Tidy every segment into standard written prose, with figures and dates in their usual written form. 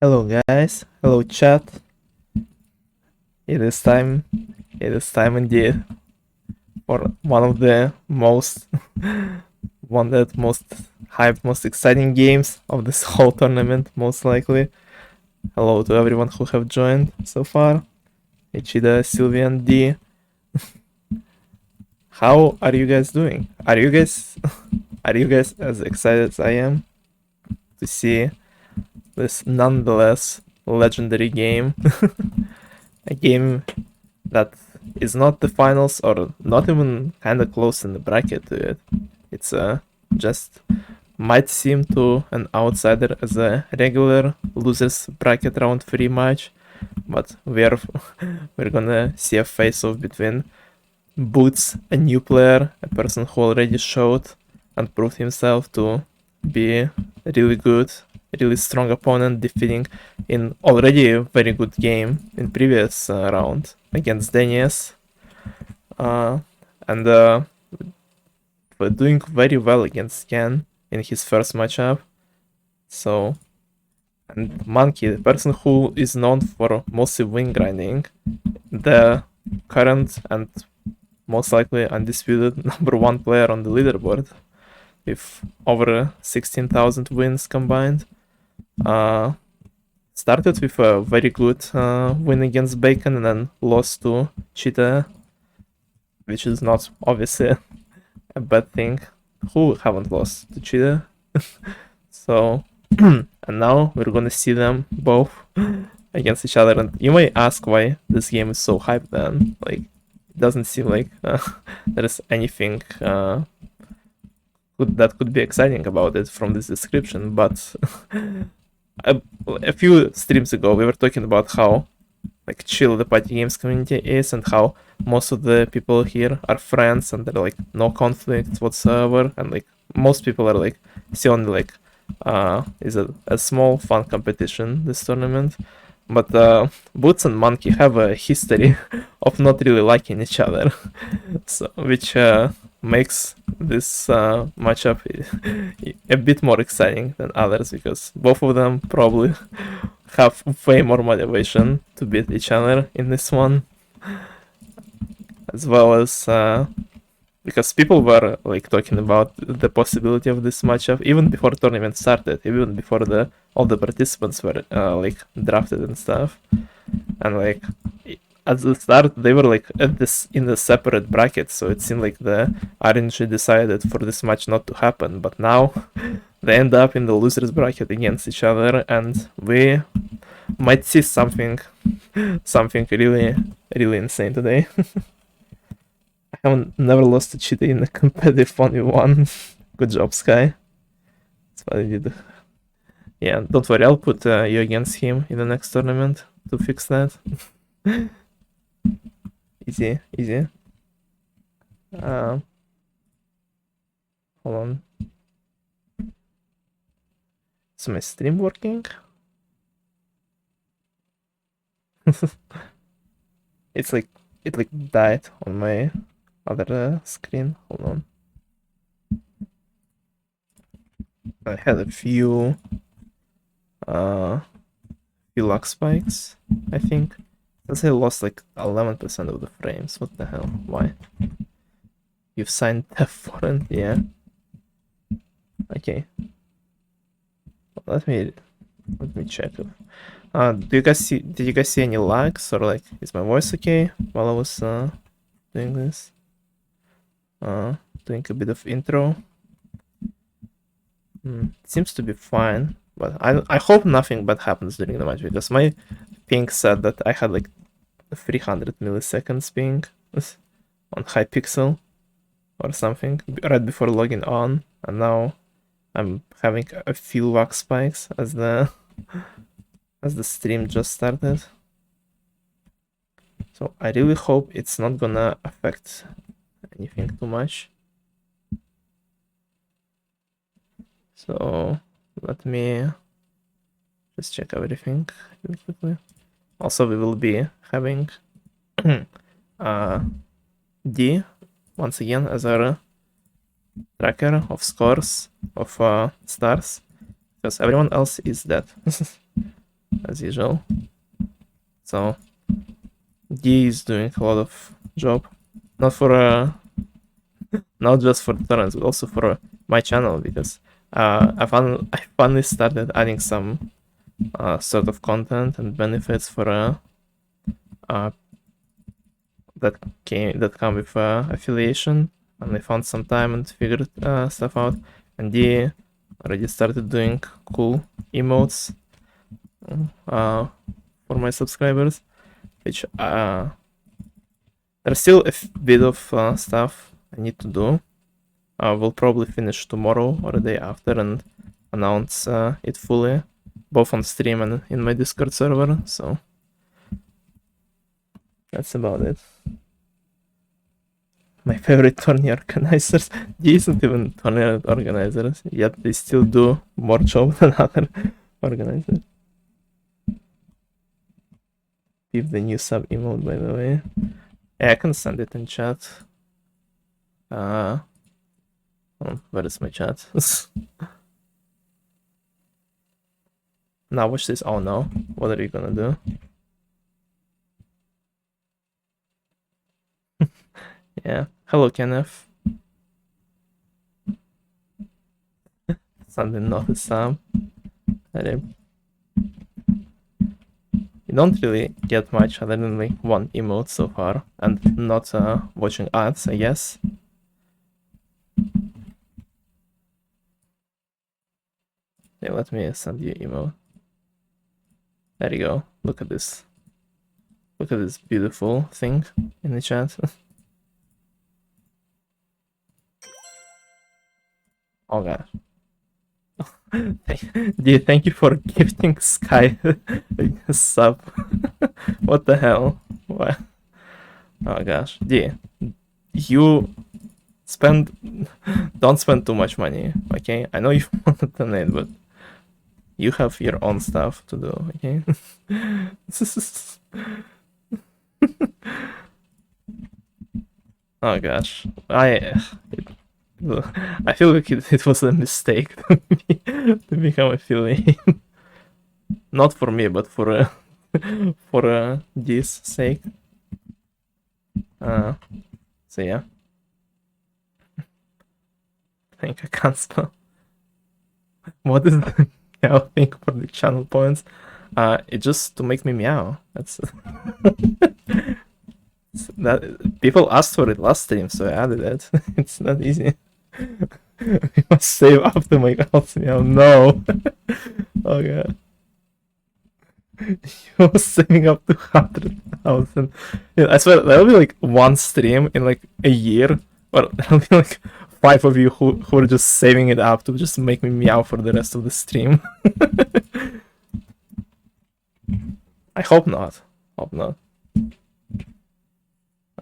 Hello guys, hello chat. It is time. It is time indeed for one of the most wanted, most hyped, most exciting games of this whole tournament, most likely. Hello to everyone who have joined so far. Ichida, Sylvian, D. How are you guys doing? Are you guys are you guys as excited as I am to see this nonetheless legendary game? A game that is not the finals or not even kind of close in the bracket to it. It's just might seem to an outsider as a regular losers bracket round 3 match, but we're gonna see a face-off between Boots, a new player, a person who already showed and proved himself to be really good, really strong opponent, defeating in already a very good game in previous round against Denies, and doing very well against Ken in his first matchup. So, and Monkey, the person who is known for mostly win grinding, the current and most likely undisputed number one player on the leaderboard with over 16,000 wins combined. Started with a very good win against Bacon and then lost to Cheetah, which is not obviously a bad thing. Who haven't lost to Cheetah? So, and now we're gonna see them both against each other. And you may ask why this game is so hyped then. Like, it doesn't seem like there is anything that could be exciting about it from this description, but a few streams ago we were talking about how like chill the party games community is and how most of the people here are friends and there are like no conflicts whatsoever, and like most people are like see only like is a small fun competition, this tournament. But Boots and Monkey have a history of not really liking each other, so which makes this matchup a bit more exciting than others because both of them probably have way more motivation to beat each other in this one, as well as because people were like talking about the possibility of this matchup even before tournament started, even before all the participants were like drafted and stuff, and like at the start they were like at this in the separate brackets, so it seemed like the RNG decided for this match not to happen, but now they end up in the losers bracket against each other, and we might see something really insane today. I haven't never lost a cheetah in a competitive 1v1. Good job, Sky. That's what I did. Yeah, don't worry, I'll put you against him in the next tournament to fix that. Easy, easy. Hold on. Is my stream working? It's like it like died on my other screen. Hold on. I had a few luck spikes, I think. Let's say I lost like 11% of the frames. What the hell? Why? You've signed F4, yeah. Okay. Let me check. Did you guys see any lags, or like is my voice okay while I was doing this? Doing a bit of intro. Seems to be fine, but I hope nothing bad happens during the match because my ping said that I had like 300 milliseconds ping on Hypixel or something right before logging on, and now I'm having a few lag spikes as the stream just started. So I really hope it's not gonna affect anything too much. So let me just check everything really quickly. Also, we will be having D once again as our tracker of scores of stars, because everyone else is dead. as usual. So D is doing a lot of job, not for not just for the tournaments, but also for my channel, because I finally started adding some sort of content and benefits for that come with affiliation, and I found some time and figured stuff out. And they already started doing cool emotes for my subscribers, which there's still a bit of stuff I need to do. We'll probably finish tomorrow or the day after and announce it fully, both on stream and in my Discord server, so that's about it. My favorite tourney organizers. They isn't even tourney organizers, yet they still do more job than other organizers. Give the new sub emote, by the way. Yeah, I can send it in chat. Where is my chat? Now watch this. Oh no, what are you gonna do? Yeah, hello Kenneth. Something not the sub. You don't really get much other than like one emote so far, and not watching ads, I guess. Yeah, let me send you emote. There you go. Look at this. Look at this beautiful thing in the chat. Oh gosh. Thank you for gifting Sky a sub. What the hell? What? Oh gosh. You don't spend too much money, okay? I know you want to donate, but you have your own stuff to do, okay? Oh gosh. I feel like it was a mistake to become affiliate. Not for me, but for this sake. So yeah. I think I can't spell. What is the meow thing for the channel points? It's just to make me meow. That's that people asked for it last stream, so I added it. It's not easy. We must save up to make out meow. No. Oh god. You was saving up to 100,000. Yeah, I swear that'll be like one stream in like a year. Or that'll be like 5 of you who are just saving it up to just make me meow for the rest of the stream. I hope not. Hope not.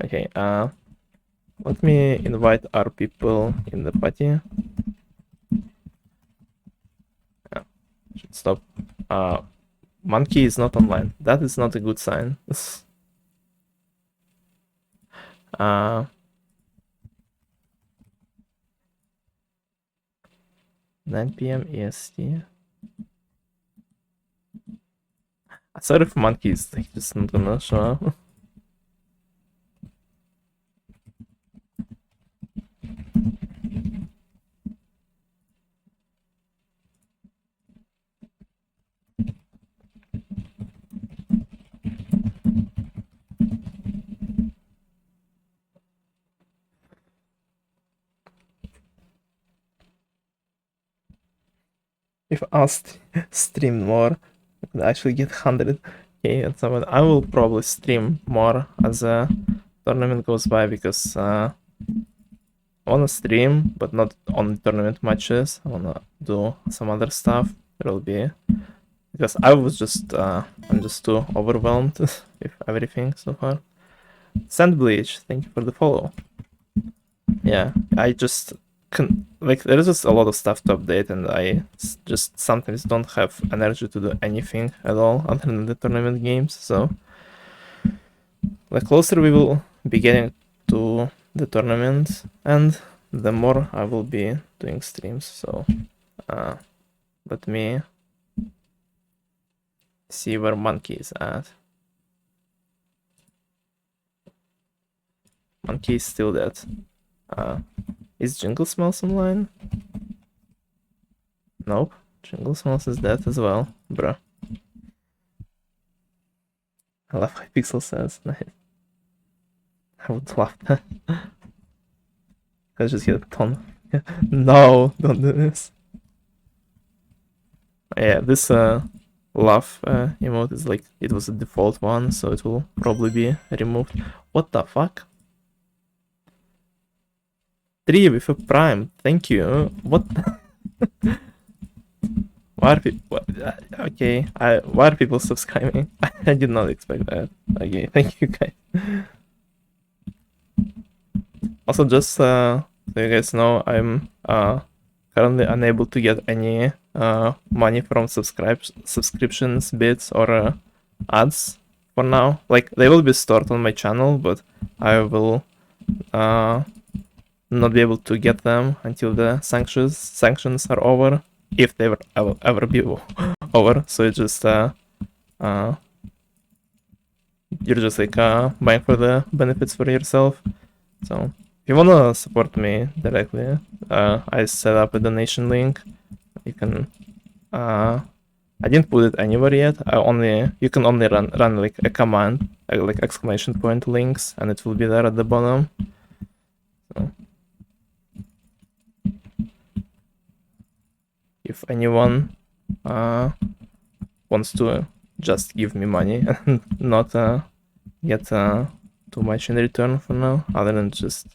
Okay, let me invite our people in the party. Yeah, should stop. Monkey is not online. That is not a good sign. 9 p.m. EST. Sorry if Monkey is like just not gonna show up. If I stream more, I could actually get 100k and someone. I will probably stream more as a tournament goes by, because I wanna stream, but not on tournament matches. I wanna do some other stuff. There will be, because I was just I'm just too overwhelmed with everything so far. Sandbleach, thank you for the follow. Yeah, I just like there's just a lot of stuff to update, and I just sometimes don't have energy to do anything at all other than the tournament games. So the closer we will be getting to the tournament, and the more I will be doing streams. So let me See where Monkey is at. Monkey is still dead. Is Jingle Smells online? Nope. Jingle Smells is dead as well, bruh. I love Hypixel says. Nice. I would love that. I just hit a ton. No, don't do this. Yeah, this laugh emote is like, it was a default one, so it will probably be removed. What the fuck? 3 with a prime, thank you. What? Why are people? Okay, why are people subscribing? I did not expect that. Okay, thank you guys. Also, just so you guys know, I'm currently unable to get any money from subscriptions, bits, or ads for now. Like, they will be stored on my channel, but I will not be able to get them until the sanctions are over, if they ever be over. So it's just you're just like buying for the benefits for yourself. So if you wanna support me directly, I set up a donation link. You can I didn't put it anywhere yet. You can only run like a command, like exclamation point links, and it will be there at the bottom. So if anyone wants to just give me money and not get too much in return for now, other than just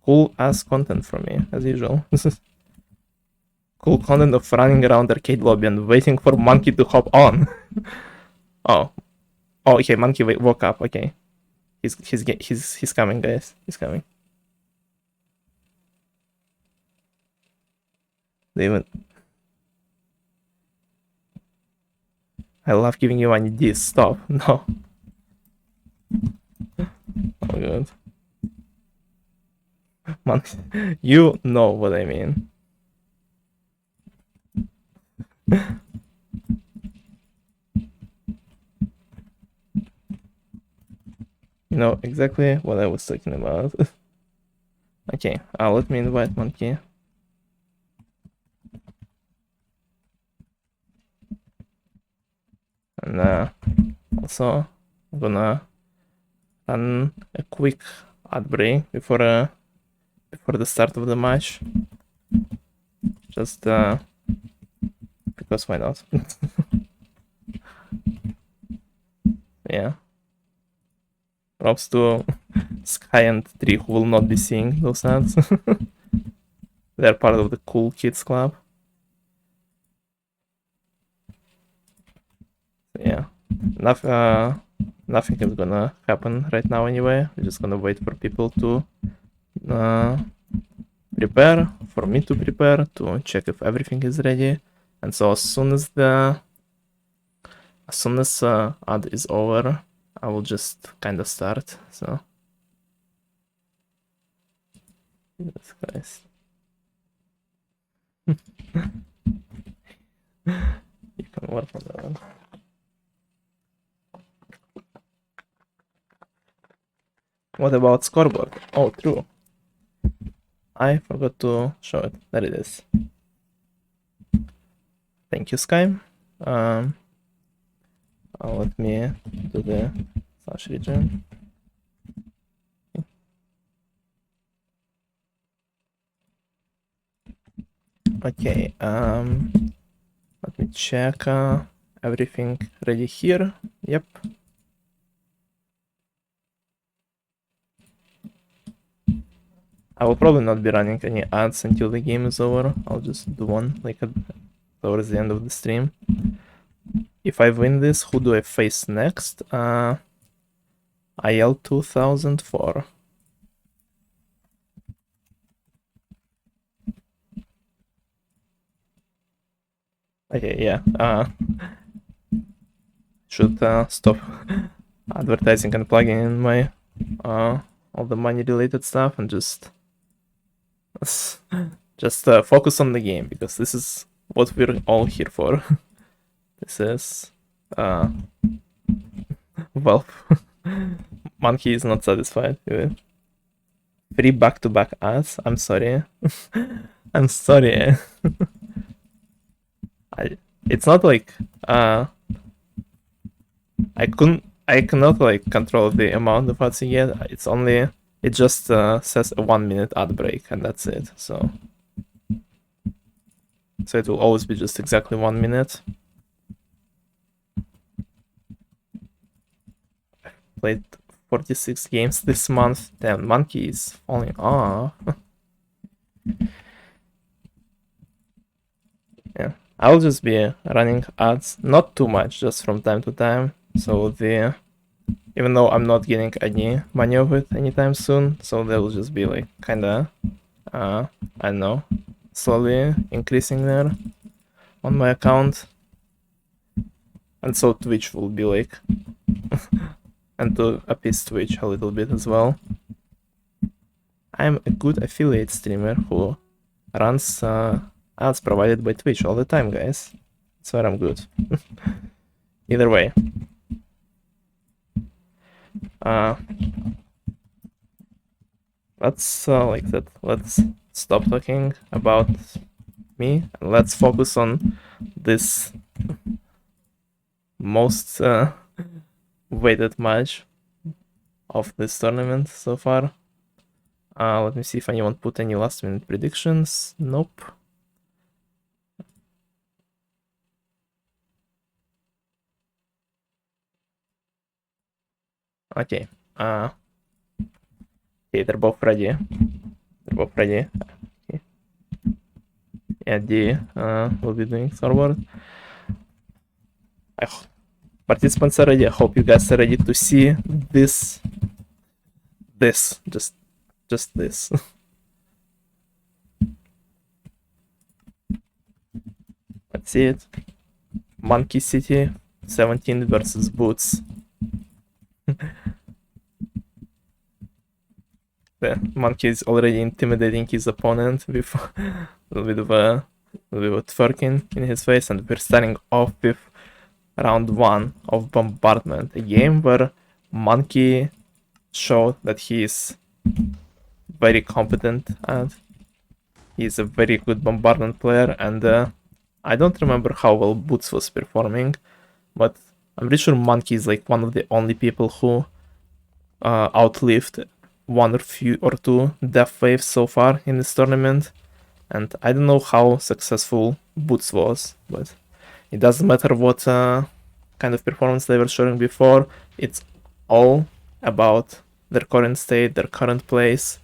cool ass content from me as usual. This is cool content of running around arcade lobby and waiting for Monkey to hop on. Oh, okay, Monkey woke up. Okay, he's coming, guys. He's coming. I love giving you money. This stop. No. Oh god. Man, you know what I mean. You know exactly what I was talking about. Okay, let me invite Monkey. And also, I'm gonna run a quick ad break before the start of the match. Just because why not? Yeah. Props to Sky and Tree, who will not be seeing those ads. They're part of the Cool Kids Club. Yeah. Nothing is gonna happen right now anyway. We're just gonna wait for people to prepare, for me to prepare, to check if everything is ready. And so as soon as ad is over, I will just kind of start. So Jesus Christ. You can work on that one. What about scoreboard? Oh, true. I forgot to show it. There it is. Thank you, Sky. Let me do the slash region. Okay, let me check everything ready here. Yep. I will probably not be running any ads until the game is over. I'll just do one like towards the end of the stream. If I win this, who do I face next? IL 2004. Okay, yeah. Should stop advertising and plugging in my all the money related stuff and just focus on the game, because this is what we're all here for. This is Uh, well, Monkey is not satisfied with it. 3 back-to-back ads. I'm sorry. I'm sorry. It's not like I cannot like control the amount of ads you get. It just says a 1 minute ad break and that's it. So it will always be just exactly 1 minute. Played 46 games this month. Damn, Monkey is falling off. Yeah, I'll just be running ads, not too much, just from time to time. So even though I'm not getting any money of it anytime soon, so they will just be like kinda, I don't know, slowly increasing there on my account. And so Twitch will be like, and to appease Twitch a little bit as well. I'm a good affiliate streamer who runs ads provided by Twitch all the time, guys. That's where I'm good. Either way. Let's like that. Let's stop talking about me and let's focus on this most weighted match of this tournament so far. Let me see if anyone put any last minute predictions. Nope. Okay. Okay, they're both ready. Okay. Yeah, D will be doing forward. Participants are ready. I hope you guys are ready to see this. Just this. Let's see it. Monkey City 17 versus Boots. The Monkey is already intimidating his opponent with a little bit of twerking in his face, and we're starting off with round 1 of Bombardment, a game where Monkey showed that he is very competent and he's a very good Bombardment player, and I don't remember how well Boots was performing, but I'm pretty sure Monkey is like one of the only people who outlived one or two death waves so far in this tournament, and I don't know how successful Boots was, but it doesn't matter what kind of performance they were showing before. It's all about their current state, their current place,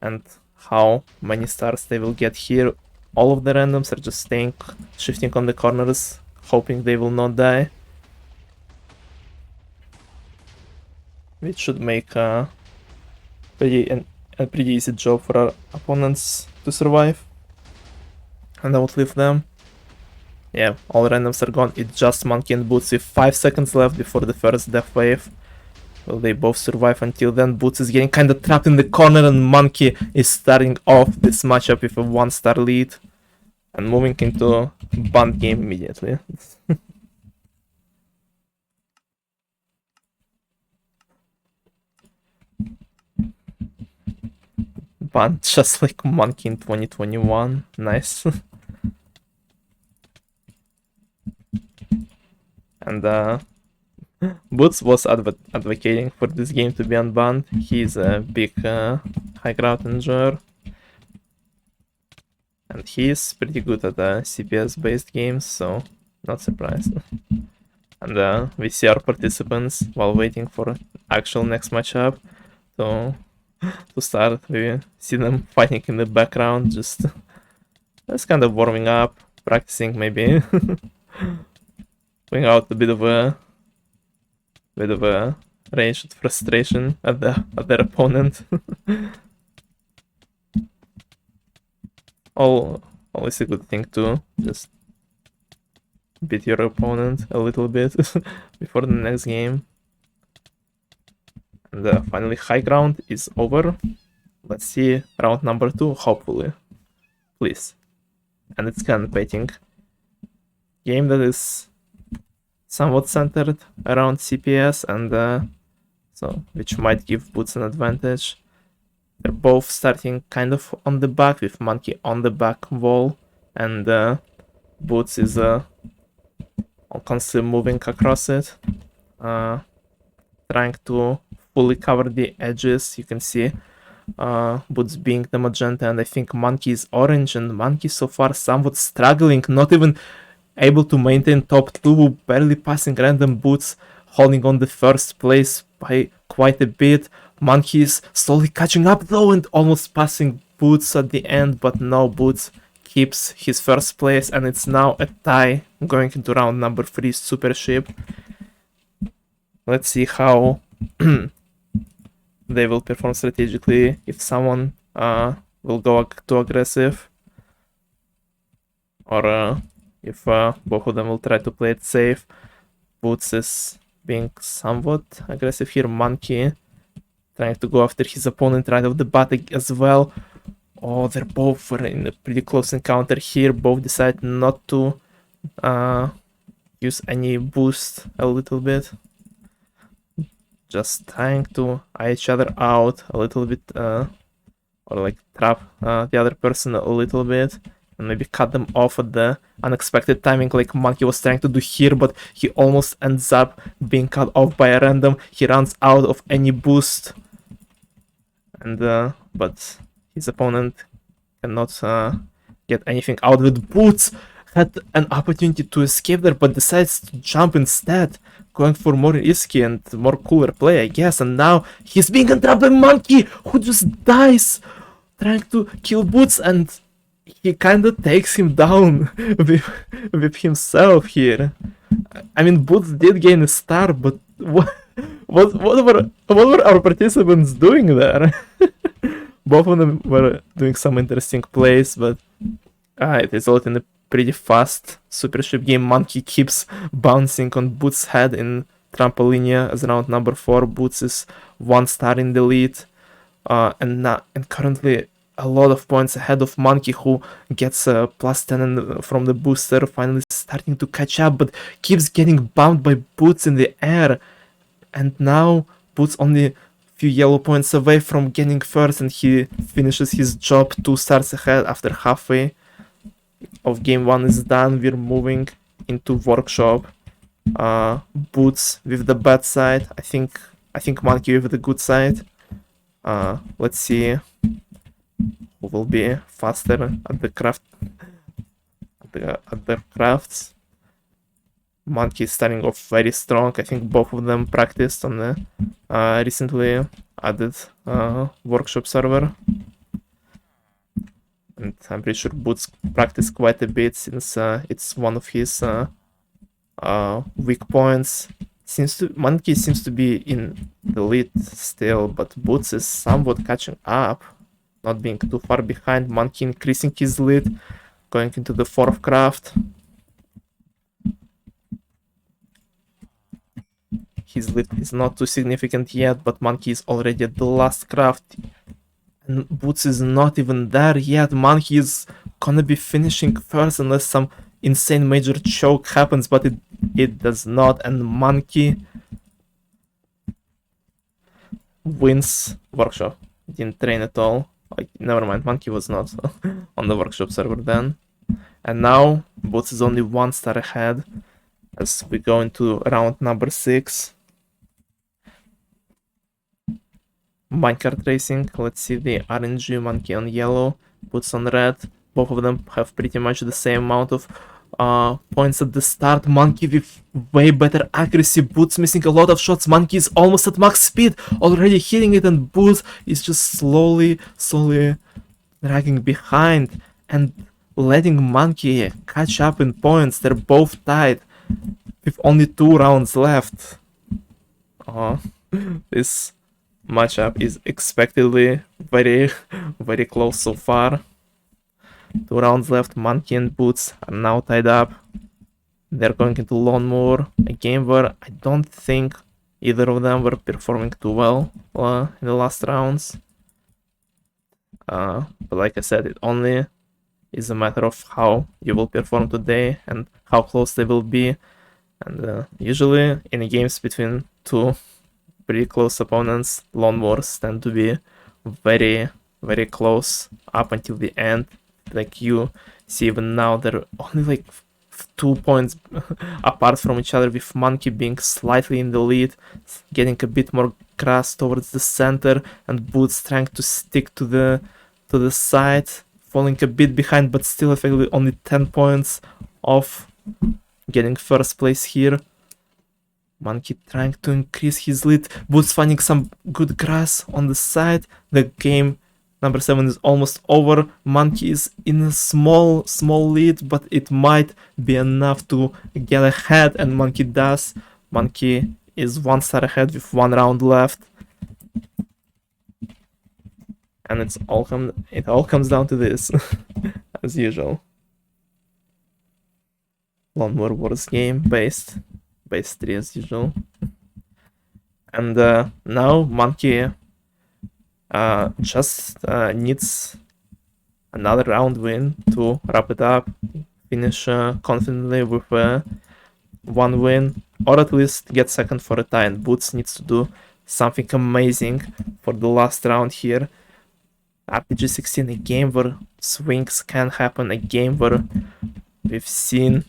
and how many stars they will get here. All of the randoms are just shifting on the corners, hoping they will not die, which should make a pretty easy job for our opponents to survive and outlive them. Yeah, all randoms are gone. It's just Monkey and Boots with 5 seconds left before the first death wave. Will they both survive until then? Boots is getting kinda trapped in the corner and Monkey is starting off this matchup with a 1-star lead and moving into Band game immediately. Band just like Monkey in 2021. Nice. And Boots was advocating for this game to be unbanned. He's a big high ground enjoyer. And he's pretty good at CPS based games, so not surprised. And we see our participants while waiting for actual next matchup to start. We see them fighting in the background, just kind of warming up, practicing maybe. Putting out a bit of a rage and frustration at their opponent. Always a good thing to just beat your opponent a little bit before the next game. And finally, high ground is over. Let's see round number 2, hopefully. Please. And it's kind of waiting. Game that is somewhat centered around CPS, and so which might give Boots an advantage. They're both starting kind of on the back, with Monkey on the back wall, and Boots is constantly moving across it, trying to fully cover the edges. You can see Boots being the magenta, and I think Monkey is orange, and Monkey so far somewhat struggling, not even able to maintain top 2, barely passing random Boots, holding on the first place by quite a bit. Monkey is slowly catching up though and almost passing Boots at the end, but no, Boots keeps his first place, and it's now a tie going into round number 3 Super Ship. Let's see how they will perform strategically, if someone will go too aggressive, or if both of them will try to play it safe. Boots is being somewhat aggressive here. Monkey trying to go after his opponent right off the bat as well. Oh, they're both in a pretty close encounter here. Both decide not to use any boost a little bit. Just trying to eye each other out a little bit, or like trap the other person a little bit, and maybe cut them off at the unexpected timing, like Monkey was trying to do here, but he almost ends up being cut off by a random. He runs out of any boost, and but his opponent cannot get anything out of it. Boots had an opportunity to escape there, but decides to jump instead, going for more risky and more cooler play, I guess. And now he's being entrapped by Monkey, who just dies trying to kill Boots, and he kind of takes him down with himself here. I mean, Boots did gain a star, but what were our participants doing there? Both of them were doing some interesting plays, but it resulted in a pretty fast Super Ship game. Monkey keeps bouncing on Boots' head in Trampolinia as round number 4. Boots is 1 star in the lead, and currently a lot of points ahead of Monkey, who gets a +10 from the booster, finally starting to catch up, but keeps getting bumped by Boots in the air. And now Boots only few yellow points away from getting first, and he finishes his job 2 stars ahead after halfway of game 1 is done. We're moving into Workshop. Boots with the bad side. I think Monkey with the good side. Let's see who will be faster at the craft at the crafts. Monkey is starting off very strong. I think both of them practiced on the recently added Workshop server. And I'm pretty sure Boots practiced quite a bit, since it's one of his weak points. Monkey seems to be in the lead still, but Boots is somewhat catching up, not being too far behind. Monkey increasing his lead, going into the 4th craft. His lead is not too significant yet, but Monkey is already at the last craft, and Boots is not even there yet. Monkey is gonna be finishing first unless some insane major choke happens, but it does not, and Monkey wins Workshop. Didn't train at all. Like, never mind, Monkey was not on the Workshop server then. And now Boots is only 1 star ahead as we go into round number 6. Minecart racing. Let's see the RNG. Monkey on yellow, Boots on red. Both of them have pretty much the same amount of points at the start. Monkey with way better accuracy. Boots missing a lot of shots. Monkey is almost at max speed, already hitting it, and Boots is just slowly dragging behind and letting Monkey catch up in points. They're both tied with only 2 rounds left. This matchup is expectedly very close so far. 2 rounds left. Monkey and Boots are now tied up. They're going into Lawnmower, a game where I don't think either of them were performing too well in the last rounds. But like I said, it only is a matter of how you will perform today and how close they will be. And usually in games between two pretty close opponents, lone wars tend to be very, very close up until the end. Like you see even now, they're only like 2 points apart from each other, with Monkey being slightly in the lead, getting a bit more grass towards the center, and Boots trying to stick to the side, falling a bit behind, but still effectively only 10 points off getting first place here. Monkey trying to increase his lead. Boots finding some good grass on the side. The game number 7 is almost over. Monkey is in a small lead, but it might be enough to get ahead, and Monkey does. Monkey is 1 star ahead with 1 round left. And it all comes down to this, as usual. Lawnmower Wars game based 3 as usual. And now Monkey just needs another round win to wrap it up, finish confidently with 1 win, or at least get second for a tie. And Boots needs to do something amazing for the last round here. RPG 16, a game where swings can happen, a game where we've seen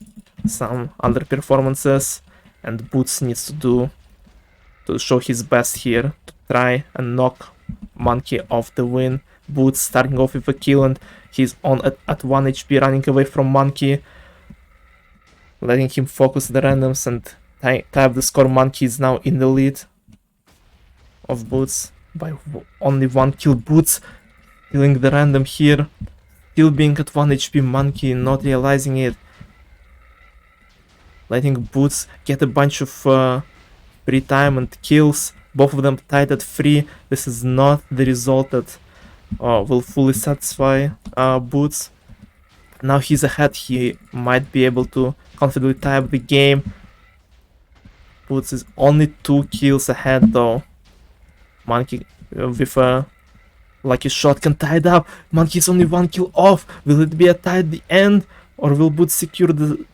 some underperformances, and Boots needs to show his best here, to try and knock Monkey off the win. Boots starting off with a kill, and he's on at 1 HP, running away from Monkey, letting him focus the randoms and type the score. Monkey is now in the lead of Boots by only 1 kill. Boots killing the random here, still being at 1 HP. Monkey not realizing it, letting Boots get a bunch of free time and kills, both of them tied at 3. This is not the result that will fully satisfy Boots. Now he's ahead, he might be able to confidently tie up the game. Boots is only 2 kills ahead though. Monkey with a lucky shot can tie it up. Monkey is only 1 kill off. Will it be a tie at the end, or will Boots secure the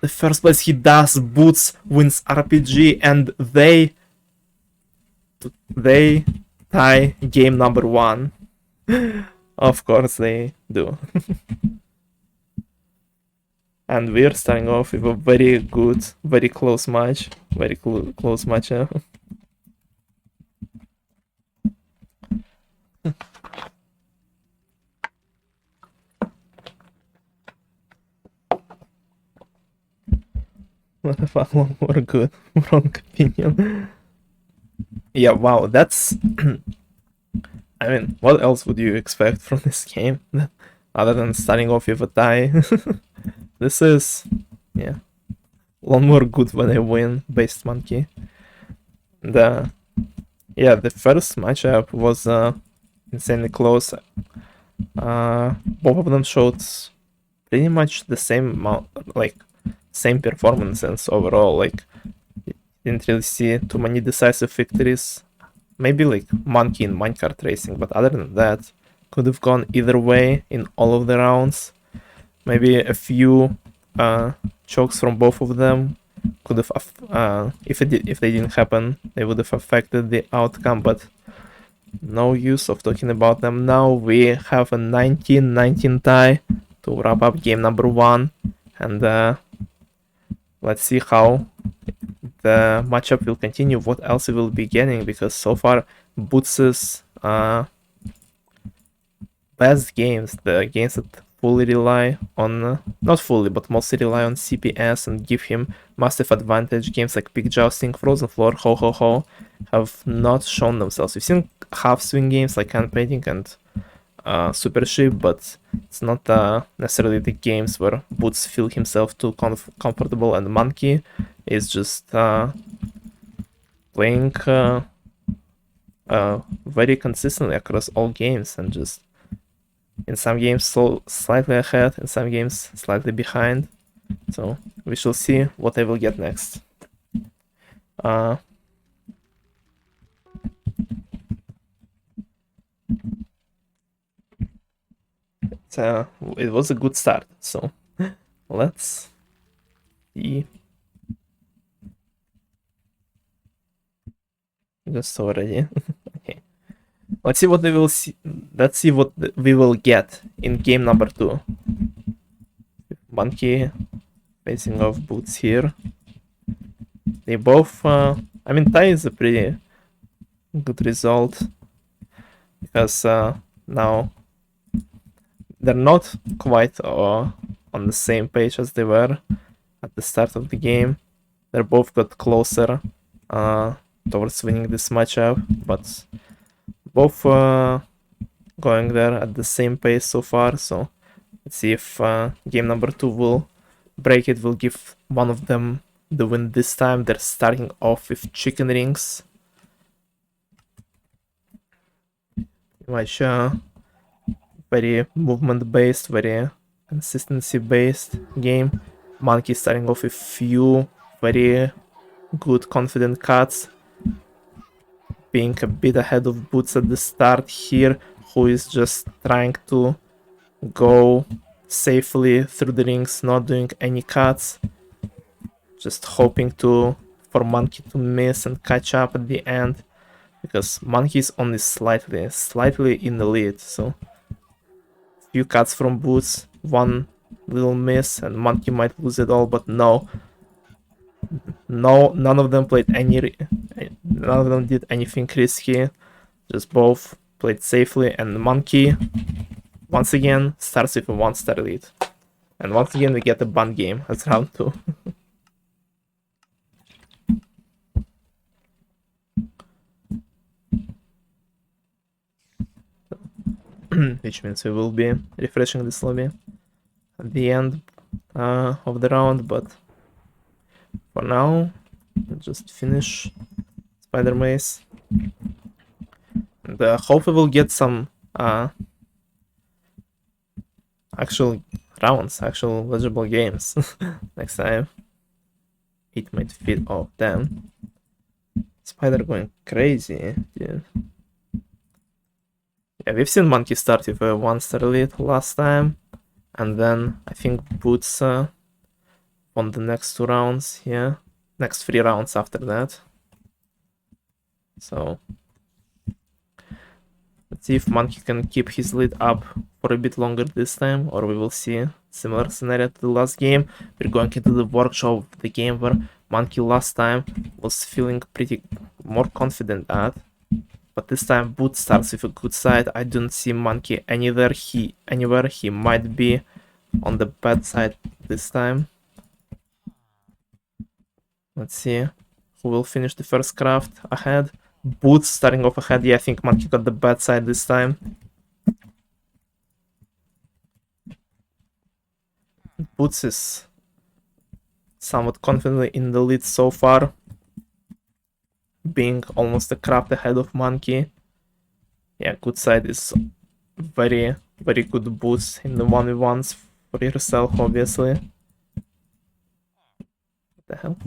first place? He does. Boots wins RPG, and they tie game number 1. Of course they do. And we're starting off with a very good, very close match. Very close match. What a fun, more good, wrong opinion. Yeah, wow, that's... I mean, what else would you expect from this game other than starting off with a tie? This is, yeah, one more good when I win based Monkey. The first matchup was insanely close. Both of them showed pretty much the same amount, like same performances overall. Like, didn't really see too many decisive victories. Maybe like Monkey in minecart racing, but other than that, could have gone either way in all of the rounds. Maybe a few chokes from both of them could have, if they didn't happen, they would have affected the outcome, but no use of talking about them now. We have a 19-19 tie to wrap up game number 1, and let's see how the matchup will continue, what else we will be getting, because so far Boots' best games, the games that fully rely on, not fully, but mostly rely on CPS and give him massive advantage, games like Pig Jousting, Frozen Floor, Ho Ho Ho, have not shown themselves. We've seen half swing games like Hand Painting and Super Ship, but it's not necessarily the games where Boots feel himself too comfortable, and Monkey is just playing very consistently across all games, and just in some games so slightly ahead, in some games slightly behind. So we shall see what I will get next. It was a good start, so let's see just already. Okay. Let's see what we will see. Let's see what we will get in game number 2. Monkey facing off Boots here. They both. I mean, tie is a pretty good result because now they're not quite on the same page as they were at the start of the game. They're both got closer towards winning this matchup, but both going there at the same pace so far. So let's see if game number 2 will break it, will give one of them the win this time. They're starting off with chicken rings. Pretty much very movement based, very consistency based game. Monkey starting off with few very good confident cuts, being a bit ahead of Boots at the start here, who is just trying to go safely through the rings, not doing any cuts, just hoping for Monkey to miss and catch up at the end, because Monkey is only slightly in the lead. So few cuts from Boots, one little miss, and Monkey might lose it all. But no, none of them none of them did anything risky. Just both played safely, and Monkey once again starts with a 1-star lead. And once again we get a bun game as round 2. Which means we will be refreshing this lobby at the end of the round, but for now, just finish Spider Maze. And hope we will get some actual rounds, actual legible games next time. It might fit off them. Spider going crazy, dude. Yeah, we've seen Monkey start with a 1-star lead last time, and then I think Boots won the next 2 rounds, yeah, next 3 rounds after that. So let's see if Monkey can keep his lead up for a bit longer this time, or we will see similar scenario to the last game. We're going into the workshop, the game where Monkey last time was feeling pretty more confident at. But this time Boots starts with a good side. I don't see Monkey anywhere. He might be on the bad side this time. Let's see who will finish the first craft ahead. Boots starting off ahead. Yeah, I think Monkey got the bad side this time. Boots is somewhat confidently in the lead so far, being almost a craft ahead of Monkey. Yeah, good side is very good boost in the 1v1s for yourself, obviously. What the hell?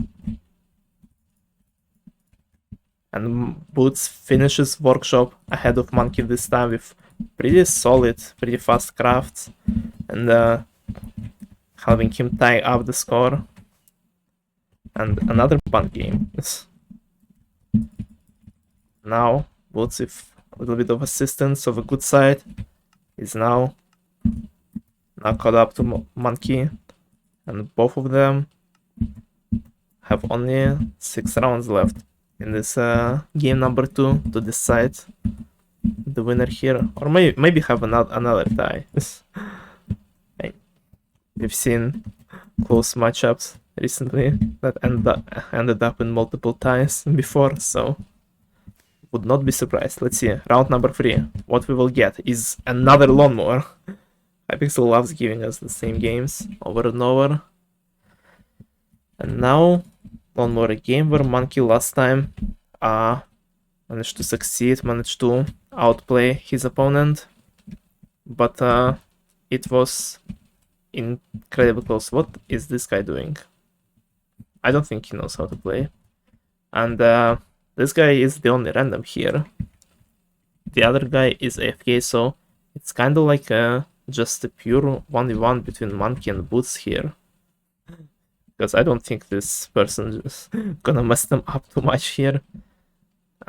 And Boots finishes workshop ahead of Monkey this time with pretty solid, pretty fast crafts, and having him tie up the score. And another fun game. Now Boots with a little bit of assistance of a good side is now caught up to Monkey, and both of them have only 6 rounds left in this game number 2 to decide the winner here, or maybe have another tie. We've seen close matchups recently that ended up in multiple ties before, so would not be surprised. Let's see, round number 3. What we will get is another Lawnmower. Hypixel loves giving us the same games over and over. And now, Lawnmower, a game where Monkey last time managed to succeed, managed to outplay his opponent, but it was incredibly close. What is this guy doing? I don't think he knows how to play. And this guy is the only random here. The other guy is AFK, so it's kind of like just a pure 1v1 between Monkey and Boots here. Because I don't think this person is gonna mess them up too much here.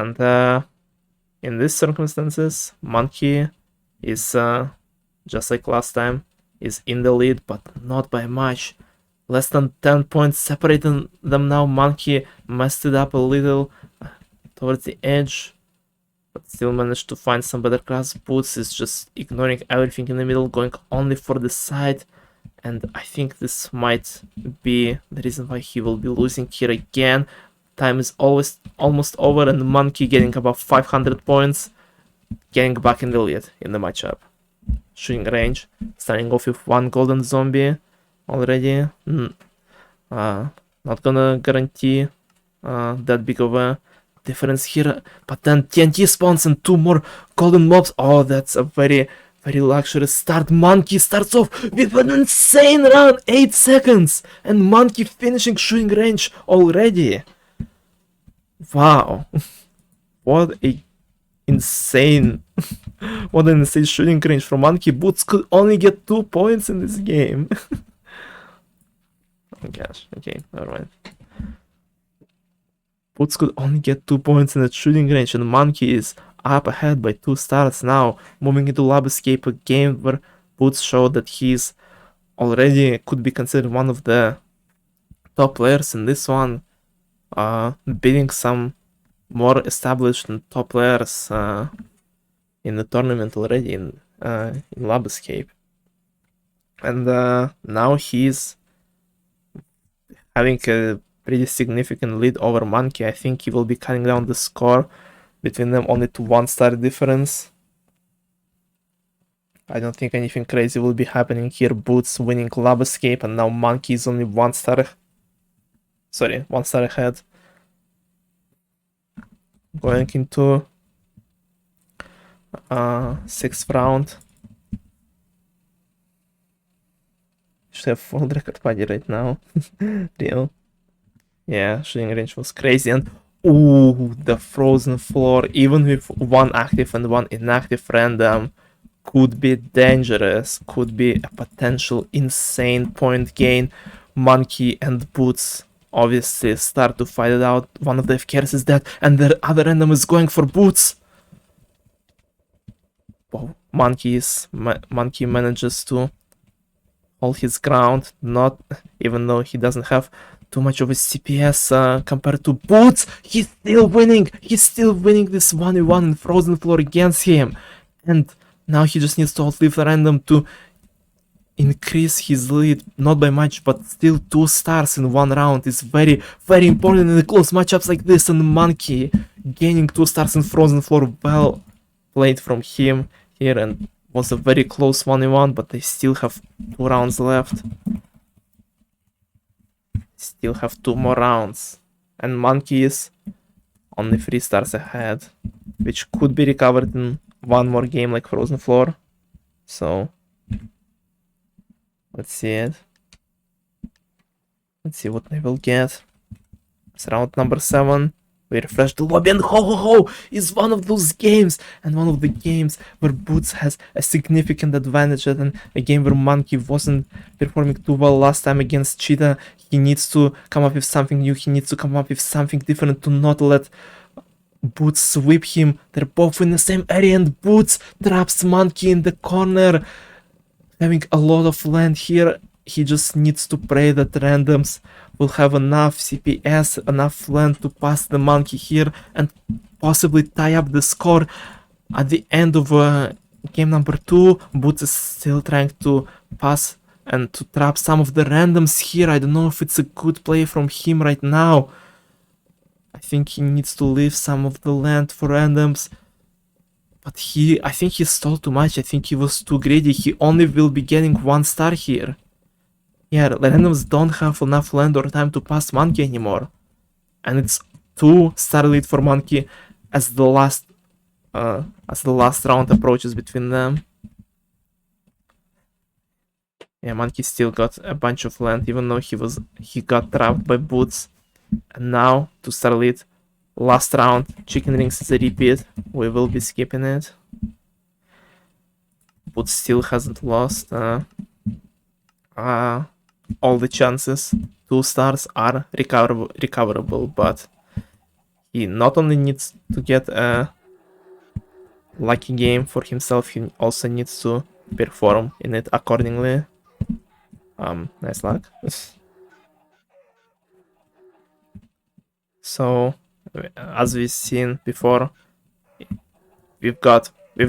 And in these circumstances, Monkey is just like last time, is in the lead, but not by much. Less than 10 points separating them now. Monkey messed it up a little towards the edge, but still managed to find some better grass. Boots is just ignoring everything in the middle, going only for the side. And I think this might be the reason why he will be losing here again. Time is almost over, and Monkey getting above 500 points, getting back in the lead in the matchup. Shooting range, starting off with one golden zombie already. Not gonna guarantee that big of a difference here, but then TNT spawns and 2 more golden mobs. Oh, that's a very luxurious start. Monkey starts off with an insane run, 8 seconds, and Monkey finishing shooting range already. Wow. What an insane shooting range from Monkey. Boots could only get 2 points in this game. Oh gosh, okay, never mind. Boots could only get 2 points in the shooting range, and Monkey is up ahead by 2 stars now, moving into Lab Escape, a game where Boots showed that he's already could be considered one of the top players in this one, beating some more established and top players in the tournament already in Lab Escape. And now he's having a pretty significant lead over Monkey. I think he will be cutting down the score between them only to 1-star difference. I don't think anything crazy will be happening here. Boots winning Lab Escape, and now Monkey is only 1 star. Sorry, 1 star ahead. Going into 6th round. Should have full record party right now. Real. Yeah, shooting range was crazy, and ooh, the frozen floor, even with 1 active and 1 inactive random, could be dangerous, could be a potential insane point gain. Monkey and Boots obviously start to fight it out. One of the FKers is dead, and the other random is going for Boots. Wow, Monkey manages to hold his ground, not even though he doesn't have too much of a CPS compared to Boots. He's still winning this 1v1 in frozen floor against him, and now he just needs to outlive the random to increase his lead, not by much, but still 2 stars in 1 round is very important in the close matchups like this. And Monkey gaining 2 stars in frozen floor, well played from him here, and was a very close 1v1, but they still have 2 rounds left. Still have 2 more rounds, and Monkey is only 3 stars ahead, which could be recovered in 1 more game like frozen floor. So let's see it. Let's see what they will get. It's round number 7. We refresh the lobby, and ho is one of those games, and one of the games where Boots has a significant advantage, and a game where Monkey wasn't performing too well last time against Cheetah. He needs to come up with something new, he needs to come up with something different to not let Boots sweep him. They're both in the same area, and Boots traps Monkey in the corner, having a lot of land here. He just needs to pray that randoms will have enough CPS, enough land to pass the Monkey here and possibly tie up the score. At the end of game number 2, Boots is still trying to pass and to trap some of the randoms here. I don't know if it's a good play from him right now. I think he needs to leave some of the land for randoms. But I think he stole too much. I think he was too greedy. He only will be getting 1 star here. Yeah, the randoms don't have enough land or time to pass Monkey anymore. And it's 2 star lead for Monkey as the last round approaches between them. Yeah, Monkey still got a bunch of land, even though he got trapped by Boots. And now 2 star lead. Last round, Chicken Rings is a repeat. We will be skipping it. Boots still hasn't lost all the chances. 2 stars are recoverable, but he not only needs to get a lucky game for himself, he also needs to perform in it accordingly. Nice luck. So, as we've seen before, we've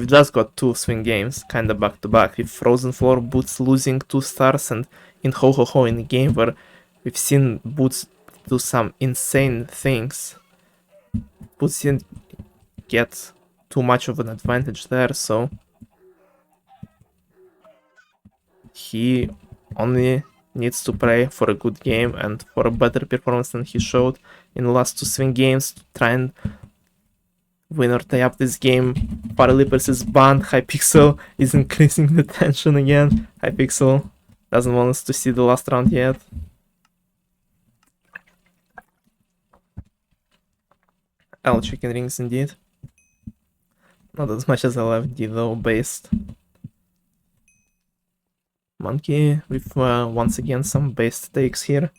just got two swing games kinda back to back, with Frozen Floor Boots losing 2 stars, and in Ho Ho Ho in a game where we've seen Boots do some insane things. Boots didn't get too much of an advantage there, so he only needs to pray for a good game and for a better performance than he showed in the last 2 swing games to try and win or tie up this game. Farley versus Band. Hypixel is increasing the tension again. Hypixel doesn't want us to see the last round yet. Chicken rings indeed. Not as much as I love Dido based. Monkey with once again some based takes here.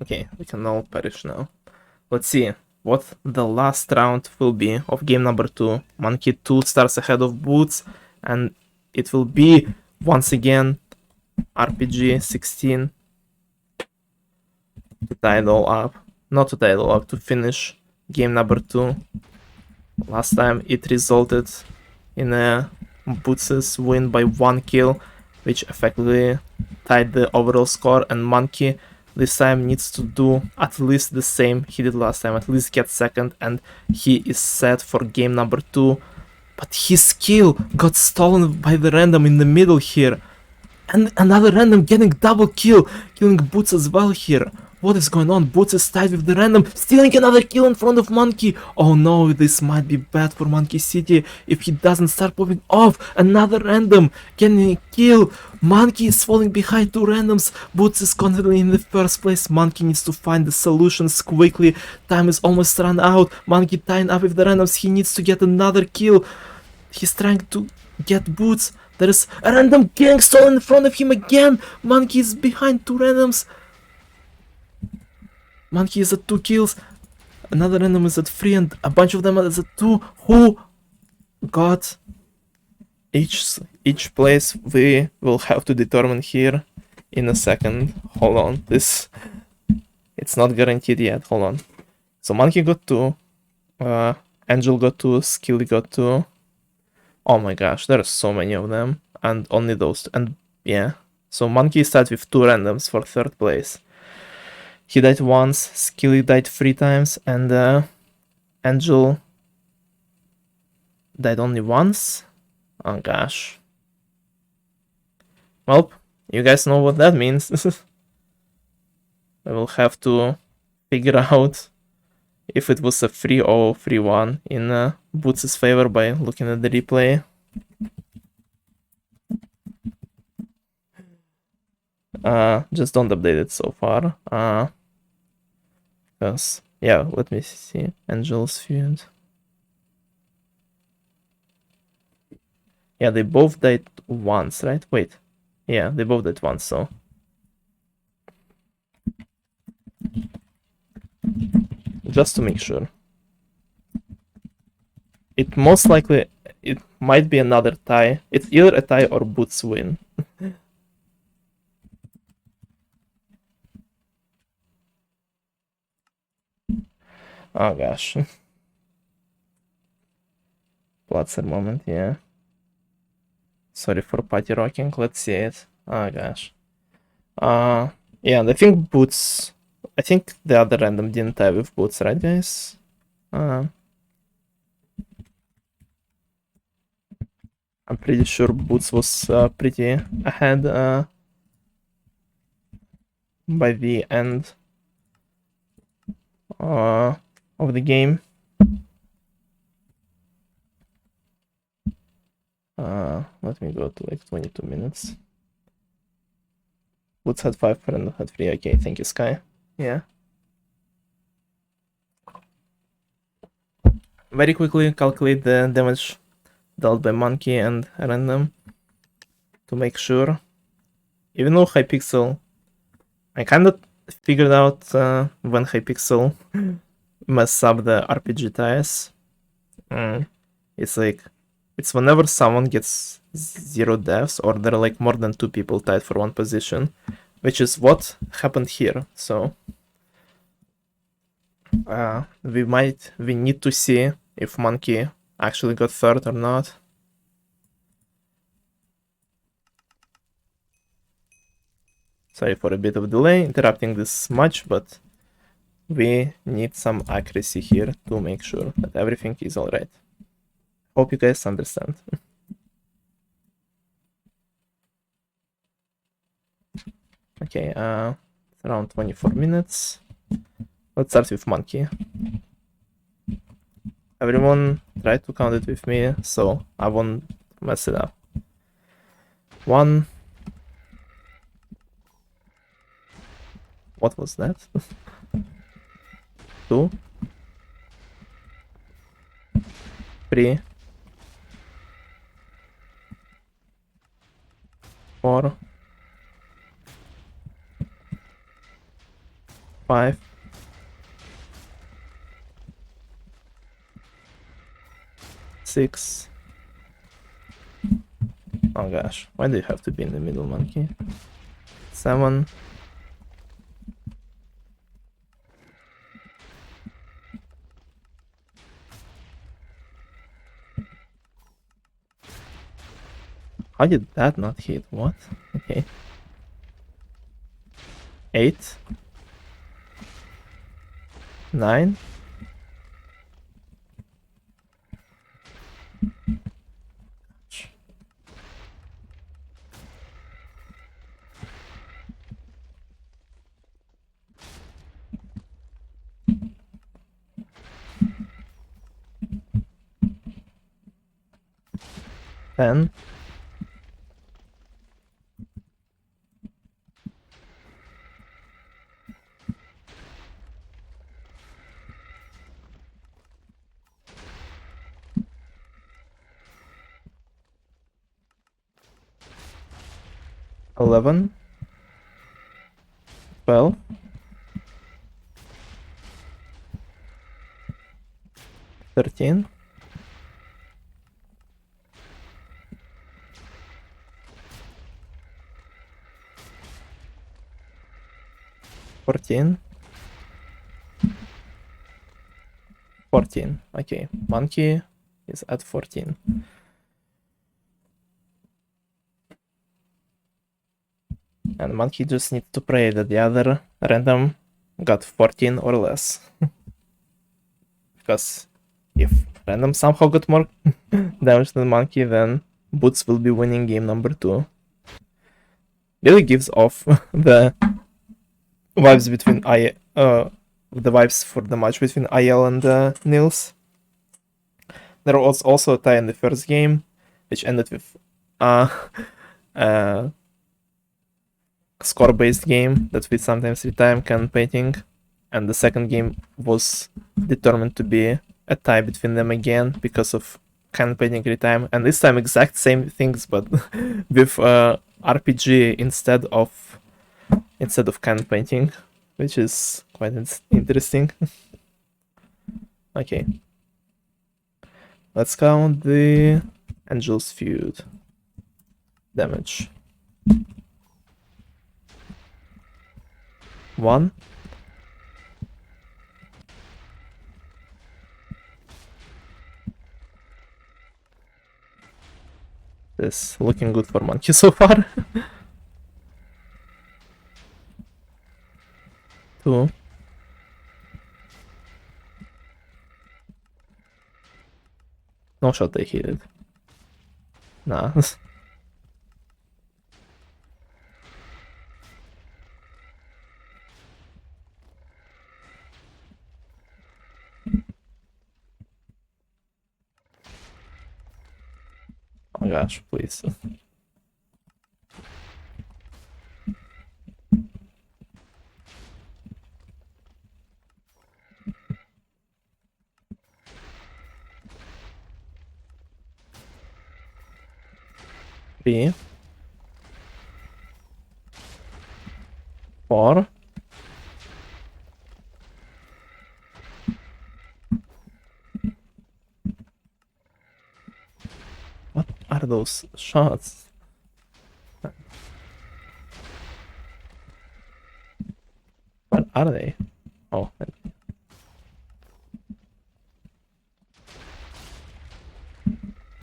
Okay, we can all perish now. Let's see what the last round will be of game number 2. Monkey 2 stars ahead of Boots, and it will be once again RPG 16 to tie it all up. Not to tie it all up, to finish game number 2. Last time it resulted in a Boots' win by 1 kill, which effectively tied the overall score, and Monkey this time needs to do at least the same he did last time, at least get second, and he is set for game number 2. But his kill got stolen by the random in the middle here, and another random getting double kill, killing Boots as well here. What is going on? Boots is tied with the random, stealing another kill in front of Monkey. Oh no, this might be bad for Monkey City if he doesn't start popping off. Another random getting a kill. Monkey is falling behind 2 randoms. Boots is confidently in the first place. Monkey needs to find the solutions quickly. Time is almost run out. Monkey tying up with the randoms. He needs to get another kill. He's trying to get Boots. There is a random gang stolen in front of him again. Monkey is behind 2 randoms. Monkey is at 2 kills, another random is at 3, and a bunch of them is at 2. Who got each place we will have to determine here in a second. Hold on, it's not guaranteed yet. Hold on. So Monkey got 2, Angel got 2, Skilly got 2. Oh my gosh, there are so many of them, and only those two. And yeah, so Monkey starts with 2 randoms for 3rd place. He died once, Skilly died 3 times, and Angel died only once? Oh gosh. Well, you guys know what that means. I will have to figure out if it was a 3-0, 3-1 in Boots' favor by looking at the replay. Just don't update it so far. Because, yeah, let me see. Angel's feud. Yeah, they both died once, right? Wait. Yeah, they both died once, so. Just to make sure. It most likely, it might be another tie. It's either a tie or Boots win. Oh gosh. Platzer moment, yeah. Sorry for party rocking, let's see it. Oh gosh. Yeah, I think Boots... I think the other random didn't tie with Boots, right guys? I'm pretty sure Boots was pretty ahead by the end of the game. Let me go to like 22 minutes. Boots had 5, Random had 3. Okay, thank you, Sky. Yeah. Very quickly calculate the damage dealt by Monkey and Random to make sure. Even though Hypixel I kind of figured out when Hypixel mess up the RPG ties. It's like, it's whenever someone gets 0 deaths or there are like more than 2 people tied for one position, which is what happened here. So we need to see if Monkey actually got third or not. Sorry for a bit of delay interrupting this match, but we need some accuracy here to make sure that everything is alright. Hope you guys understand. Okay, it's around 24 minutes. Let's start with Monkey. Everyone try to count it with me, so I won't mess it up. 1. What was that? 2. 3. 4. 5. 6. Oh gosh, why do you have to be in the middle, Monkey? 7. 'How did that not hit? What? Okay. 8. 9. 10. 11. 12. 13. 14. 14. Okay, Monkey is at 14. And Monkey just needs to pray that the other random got 14 or less. Because if random somehow got more damage than Monkey, then Boots will be winning game number 2. Really gives off the vibes between the vibes for the match between IL and Nils. There was also a tie in the first game, which ended with score-based game that we sometimes retime campaigning, and the second game was determined to be a tie between them again because of campaigning retime, and this time exact same things but with RPG instead of campaigning, which is quite interesting. Okay, let's count the Angel's Feud damage. 1. 'This looking good for Monkey so far. 2. No shot they hit it. Nah. Oh my gosh, please. B. 4. What are those shots? What are they? Oh.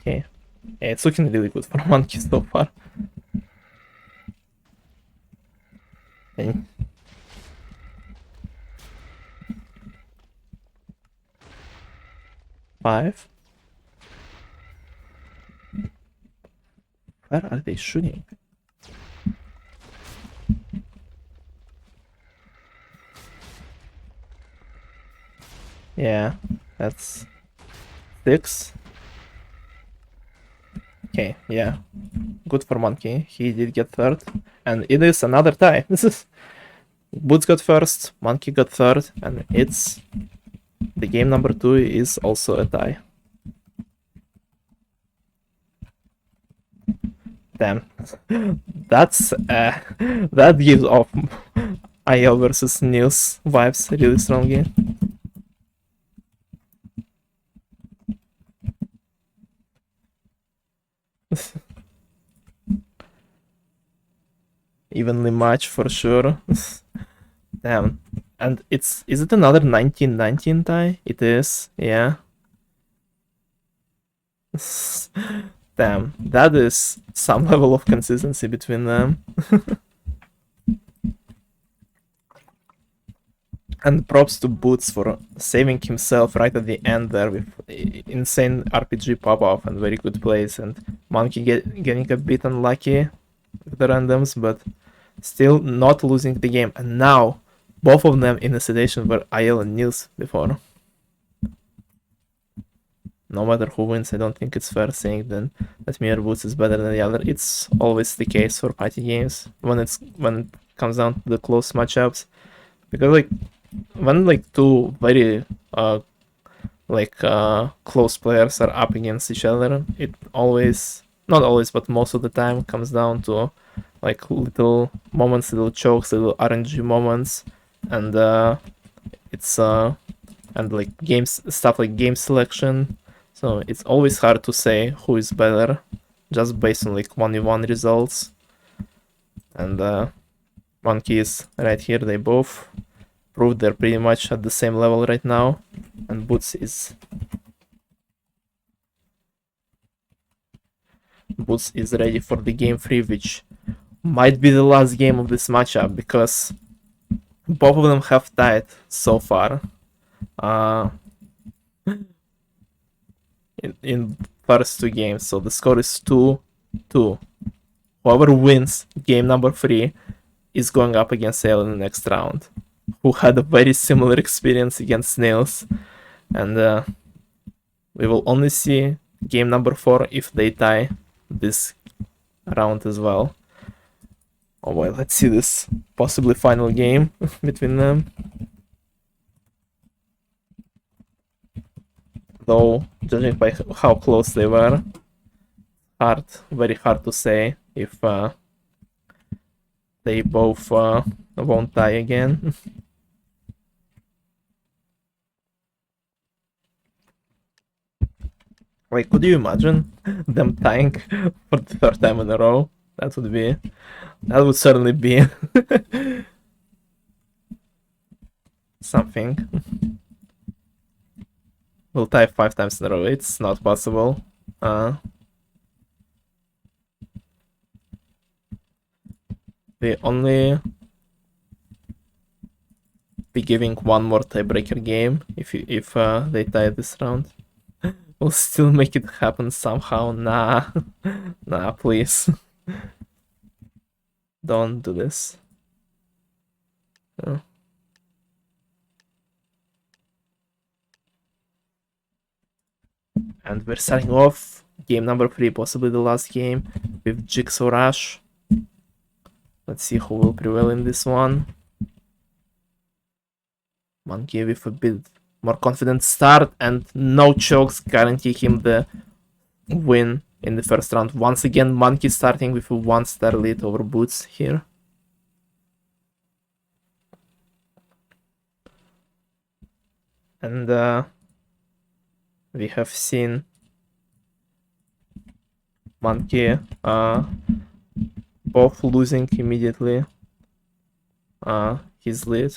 Okay. Yeah, it's looking really good for Monkey so far. Okay. 5. Where are they shooting? Yeah, that's 6. Okay, yeah. Good for Monkey. He did get third. And it is another tie. This is Boots got first, Monkey got third, and it's the game number 2 is also a tie. Damn. That's that gives off IL versus Nils vibes really strongly. Evenly matched for sure. Damn. And is it another 19-19 tie? It is, yeah. Damn, that is some level of consistency between them. And props to Boots for saving himself right at the end there with insane RPG pop-off and very good plays, and Monkey getting a bit unlucky with the randoms, but still not losing the game. And now, both of them in a situation where IL and Nils before. No matter who wins, I don't think it's fair saying that me or Boots is better than the other. It's always the case for party games when it comes down to the close matchups, because like when like two very close players are up against each other, it always, not always, but most of the time comes down to like little moments, little chokes, little RNG moments, and it's and like games stuff like game selection. So it's always hard to say who is better just based on like 1v1 results. And Monkey is right here. They both proved they're pretty much at the same level right now. And Boots is ready for the game 3, which might be the last game of this matchup, because both of them have tied so far. In first 2 games, so the score is 2-2. Whoever wins game number 3 is going up against Ale in the next round, who had a very similar experience against Nils, and we will only see game number 4 if they tie this round as well. Oh well, let's see this possibly final game between them. Though, judging by how close they were, very hard to say if they both won't tie again. Like, could you imagine them tying for the 3rd time in a row? That would certainly be something. We'll tie 5 times in a row. It's not possible. We only be giving one more tiebreaker game if they tie this round. We'll still make it happen somehow. Nah, nah, please. Don't do this. And we're starting off game number 3, possibly the last game, with Jigsaw Rush. Let's see who will prevail in this one. Monkey with a bit more confident start, and no chokes guarantee him the win in the first round. Once again, Monkey starting with a 1-star lead over Boots here. And we have seen Monkey both losing immediately his lead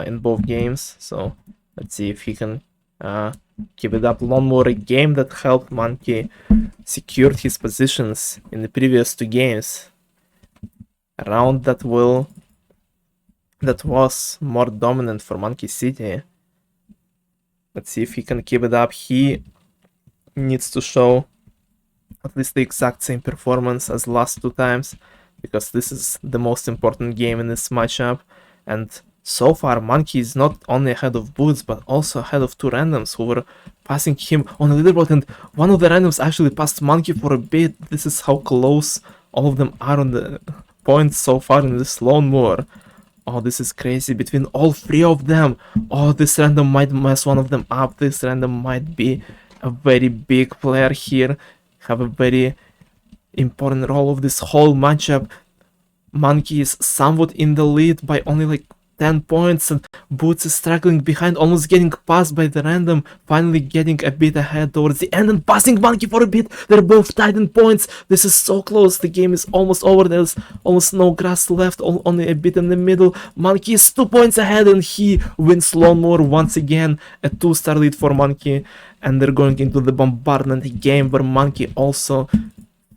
in both games. So let's see if he can keep it up. One more game that helped Monkey secured his positions in the previous 2 games. A round that was more dominant for Monkey City. Let's see if he can keep it up. He needs to show at least the exact same performance as last 2 times, because this is the most important game in this matchup. And so far, Monkey is not only ahead of Boots, but also ahead of 2 randoms who were passing him on the leaderboard. And one of the randoms actually passed Monkey for a bit. This is how close all of them are on the points so far in this Lone Moor. Oh, this is crazy. Between all 3 of them. Oh, this random might mess one of them up. This random might be a very big player here. Have a very important role of this whole matchup. Monkey is somewhat in the lead by only like 10 points, and Boots is struggling behind, almost getting passed by the random, finally getting a bit ahead towards the end and passing Monkey for a bit. They're both tied in points. This is so close. The game is almost over. There's almost no grass left, only a bit in the middle. Monkey is 2 points ahead and he wins Lone Moor once again. A 2-star lead for Monkey, and they're going into the bombardment game where Monkey also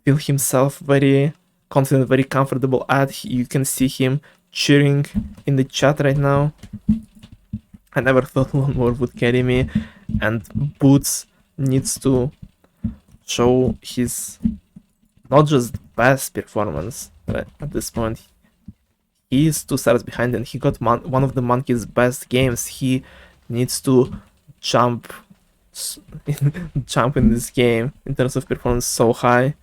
feel himself very confident, very comfortable at. You can see him cheering in the chat right now. I never thought Lone Moor would carry me, and Boots needs to show his not just best performance right at this point. He is 2 stars behind and he got one of the Monkey's best games. He needs to jump in this game in terms of performance so high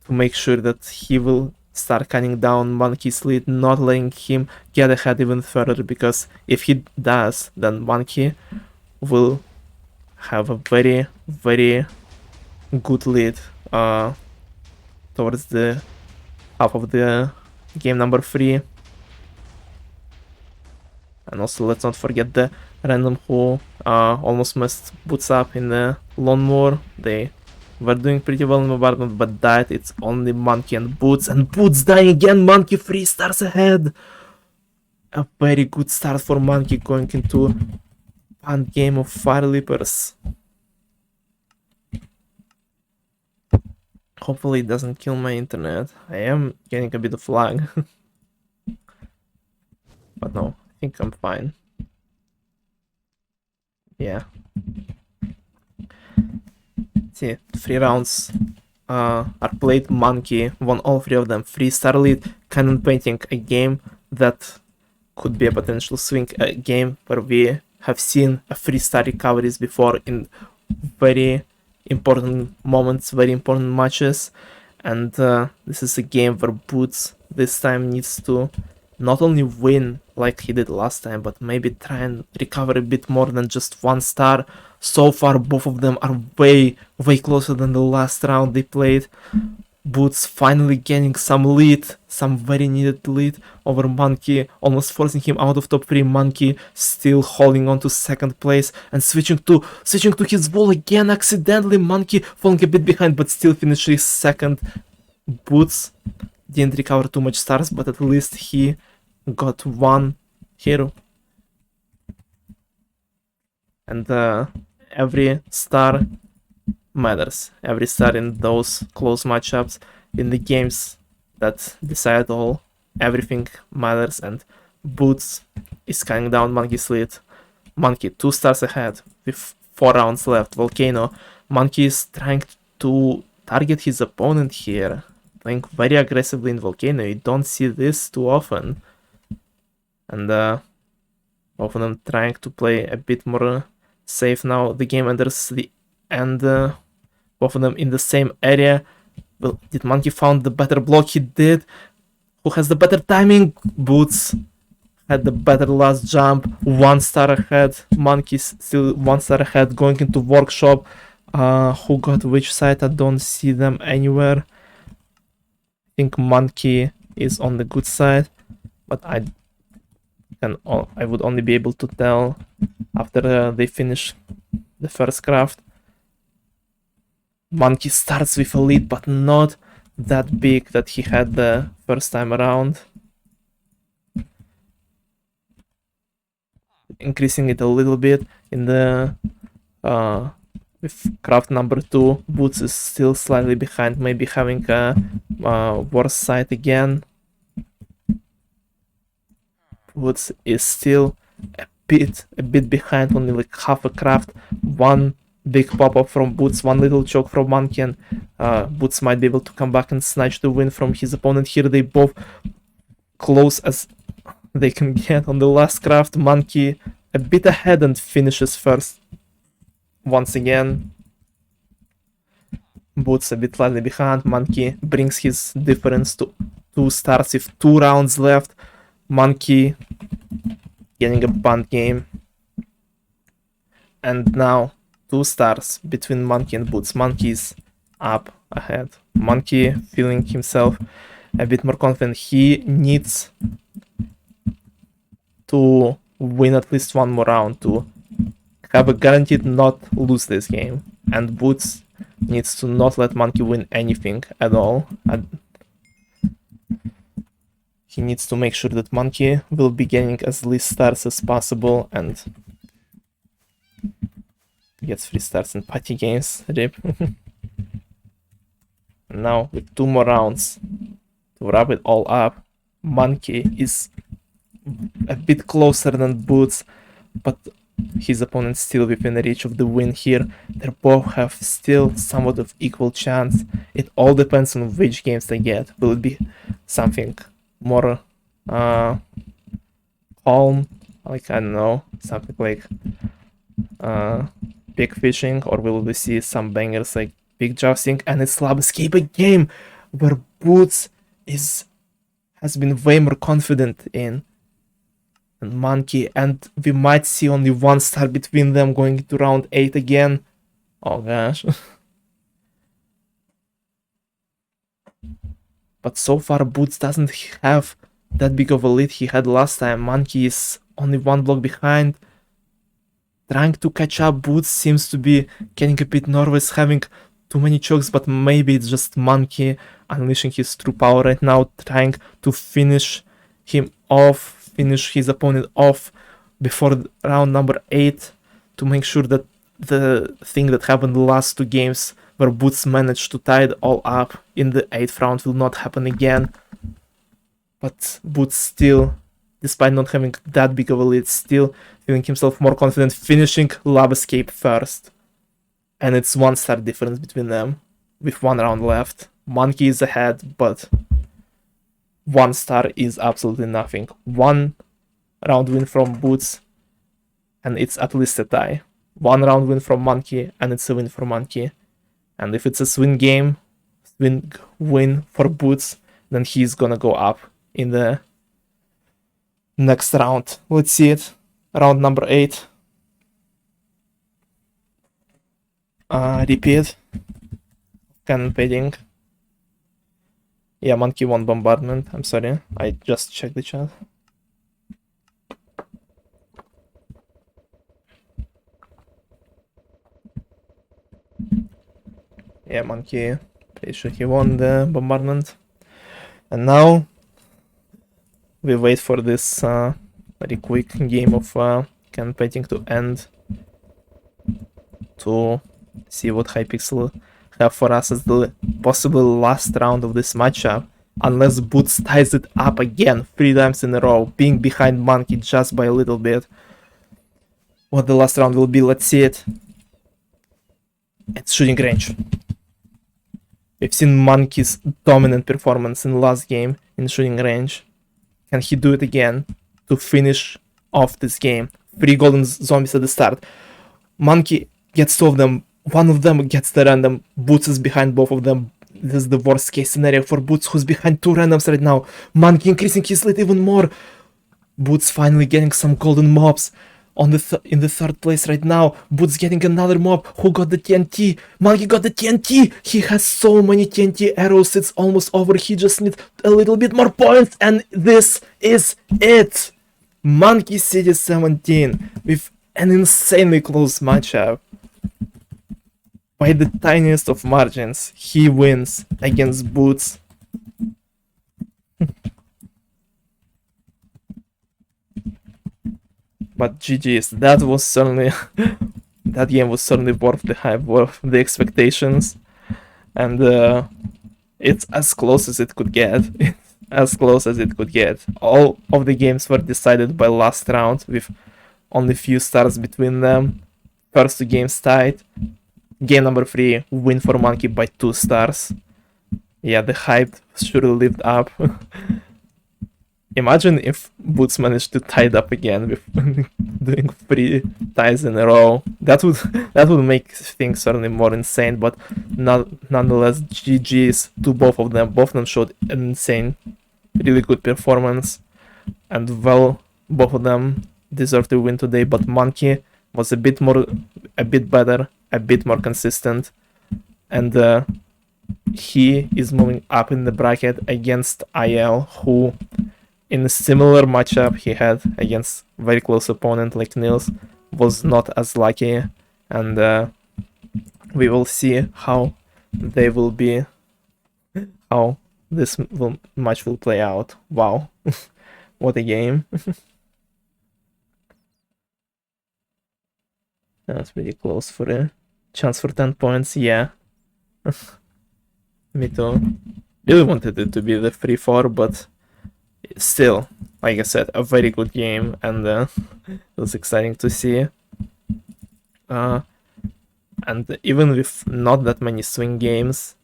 to make sure that he will start cutting down Monkey's lead, not letting him get ahead even further, because if he does, then Monkey will have a very, very good lead towards the half of the game number 3. And also, let's not forget the random who almost messed Boots up in the Lone Moor. They were doing pretty well in bombardment, but died. It's only Monkey and Boots dying again. Monkey 3 stars ahead. A very good start for Monkey going into one game of Fire Leapers. Hopefully it doesn't kill my internet. I am getting a bit of lag. But no, I think I'm fine. Yeah. See, 3 rounds are played. Monkey won all 3 of them. 3-star lead, Cannon Painting, a game that could be a potential swing, a game where we have seen a 3-star recoveries before in very important moments, very important matches. And this is a game where Boots this time needs to not only win like he did last time, but maybe try and recover a bit more than just 1 star. So far, both of them are way, way closer than the last round they played. Boots finally getting some lead, some very needed lead over Monkey, almost forcing him out of top 3. Monkey still holding on to 2nd place and switching to his wall again accidentally. Monkey falling a bit behind, but still finishes 2nd. Boots didn't recover too much stars, but at least he got 1 hero. And every star matters. Every star in those close matchups, in the games that decide all, everything matters. And Boots is cutting down Monkey's lead. Monkey 2 stars ahead with 4 rounds left. Volcano. Monkey is trying to target his opponent here, playing very aggressively in Volcano. You don't see this too often. And both of them trying to play a bit more safe now. The game enters the end. Both of them in the same area. Well, did Monkey found the better block? He did. Who has the better timing? Boots had the better last jump. 1 star ahead. Monkey's still 1 star ahead. Going into Workshop. Who got which side? I don't see them anywhere. I think Monkey is on the good side, but I would only be able to tell after they finish the first craft. Monkey starts with a lead, but not that big that he had the first time around. Increasing it a little bit in the with craft number 2. Boots is still slightly behind, maybe having a worse side again. Boots is still a bit behind, only like half a craft. One big pop-up from Boots, one little choke from Monkey, and Boots might be able to come back and snatch the win from his opponent here. They both close as they can get on the last craft. Monkey a bit ahead and finishes first once again. Boots a bit slightly behind. Monkey brings his difference to 2 stars with 2 rounds left. Monkey getting a punt game. And now 2 stars between Monkey and Boots. Monkey is up ahead. Monkey feeling himself a bit more confident. He needs to win at least one more round to have a guaranteed not lose this game. And Boots needs to not let Monkey win anything at all. He needs to make sure that Monkey will be getting as least stars as possible and gets 3 stars in party games. RIP. Now with 2 more rounds to wrap it all up, Monkey is a bit closer than Boots, but his opponent still within reach of the win here. They both have still somewhat of equal chance. It all depends on which games they get. Will it be something more calm, like I don't know, something like big fishing, or will we see some bangers like big jousting? And it's Lab Escape, a game where Boots has been way more confident in and Monkey, and we might see only 1 star between them going to round 8 again. Oh gosh. But so far Boots doesn't have that big of a lead he had last time. Monkey is only 1 block behind, trying to catch up. Boots seems to be getting a bit nervous, having too many chokes, but maybe it's just Monkey unleashing his true power right now, trying to finish him off, finish his opponent off before round number 8, to make sure that the thing that happened the last 2 games where Boots managed to tie it all up in the 8th round will not happen again. But Boots still, despite not having that big of a lead, still feeling himself more confident, finishing Lab Escape first. And it's 1 star difference between them with 1 round left. Monkey is ahead, but 1 star is absolutely nothing. 1 round win from Boots and it's at least a tie. 1 round win from Monkey and it's a win for Monkey. And if it's a swing game, win for Boots, then he's gonna go up in the next round. Let's see it. Round number 8. Repeat. Cannon padding. Yeah, Monkey won bombardment. I'm sorry, I just checked the chat. Yeah, Monkey, pretty sure he won the bombardment. And now we wait for this very quick game of cannon painting to end, to see what Hypixel have for us as the possible last round of this matchup, unless Boots ties it up again 3 times in a row, being behind Monkey just by a little bit. What the last round will be, let's see it. It's shooting range. We've seen Monkey's dominant performance in the last game in shooting range. Can he do it again to finish off this game? 3 golden zombies at the start. Monkey gets 2 of them. 1 of them gets the random. Boots is behind both of them. This is the worst case scenario for Boots, who's behind 2 randoms right now. Monkey increasing his lead even more. Boots finally getting some golden mobs on the in the 3rd place right now. Boots getting another mob. Who got the TNT? Monkey got the TNT. He has so many TNT arrows. It's almost over. He just needs a little bit more points, and this is it. Monkey City 17 with an insanely close matchup. By the tiniest of margins, he wins against Boots. But GG's, that was certainly that game was certainly worth the hype, worth the expectations, and it's as close as it could get. As close as it could get. All of the games were decided by last round with only few stars between them. First two games tied. Game number 3, win for Monkey by 2 stars. Yeah, the hype surely lived up. Imagine if Boots managed to tie it up again with doing 3 ties in a row. That would make things certainly more insane, but nonetheless, GG's to both of them. Both of them showed an insane, really good performance, and well, both of them deserve to win today. But Monkey was a bit better, a bit more consistent, and he is moving up in the bracket against IL, who in a similar matchup he had against very close opponent like Nils was not as lucky, and we will see how they will be, how this match will play out. Wow, what a game. That's pretty close for a chance for 10 points, yeah. Me too. Really wanted it to be the 3-4, but still, like I said, a very good game, and it was exciting to see. And even with not that many swing games,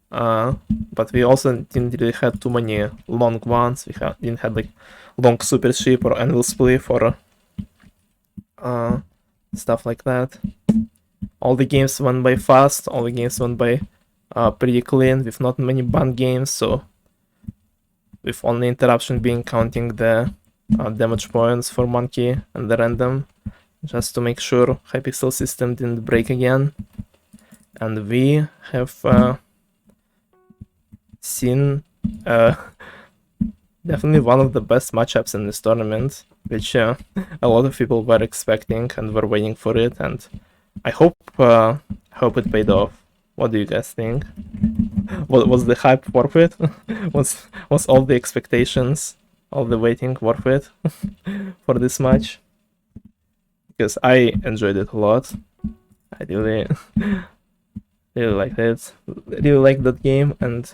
but we also didn't really have too many long ones. We didn't have like long super ship or anvil spliff or stuff like that. All the games went by fast. All the games went by pretty clean, with not many banned games. So with only interruption being counting the damage points for Monkey and the random, just to make sure Hypixel system didn't break again. And we have seen definitely one of the best matchups in this tournament, which a lot of people were expecting and were waiting for it, and I hope it paid off. What do you guys think? What was the hype worth it? was all the expectations, all the waiting worth it for this match? Because I enjoyed it a lot. I really liked it. Really liked that game, and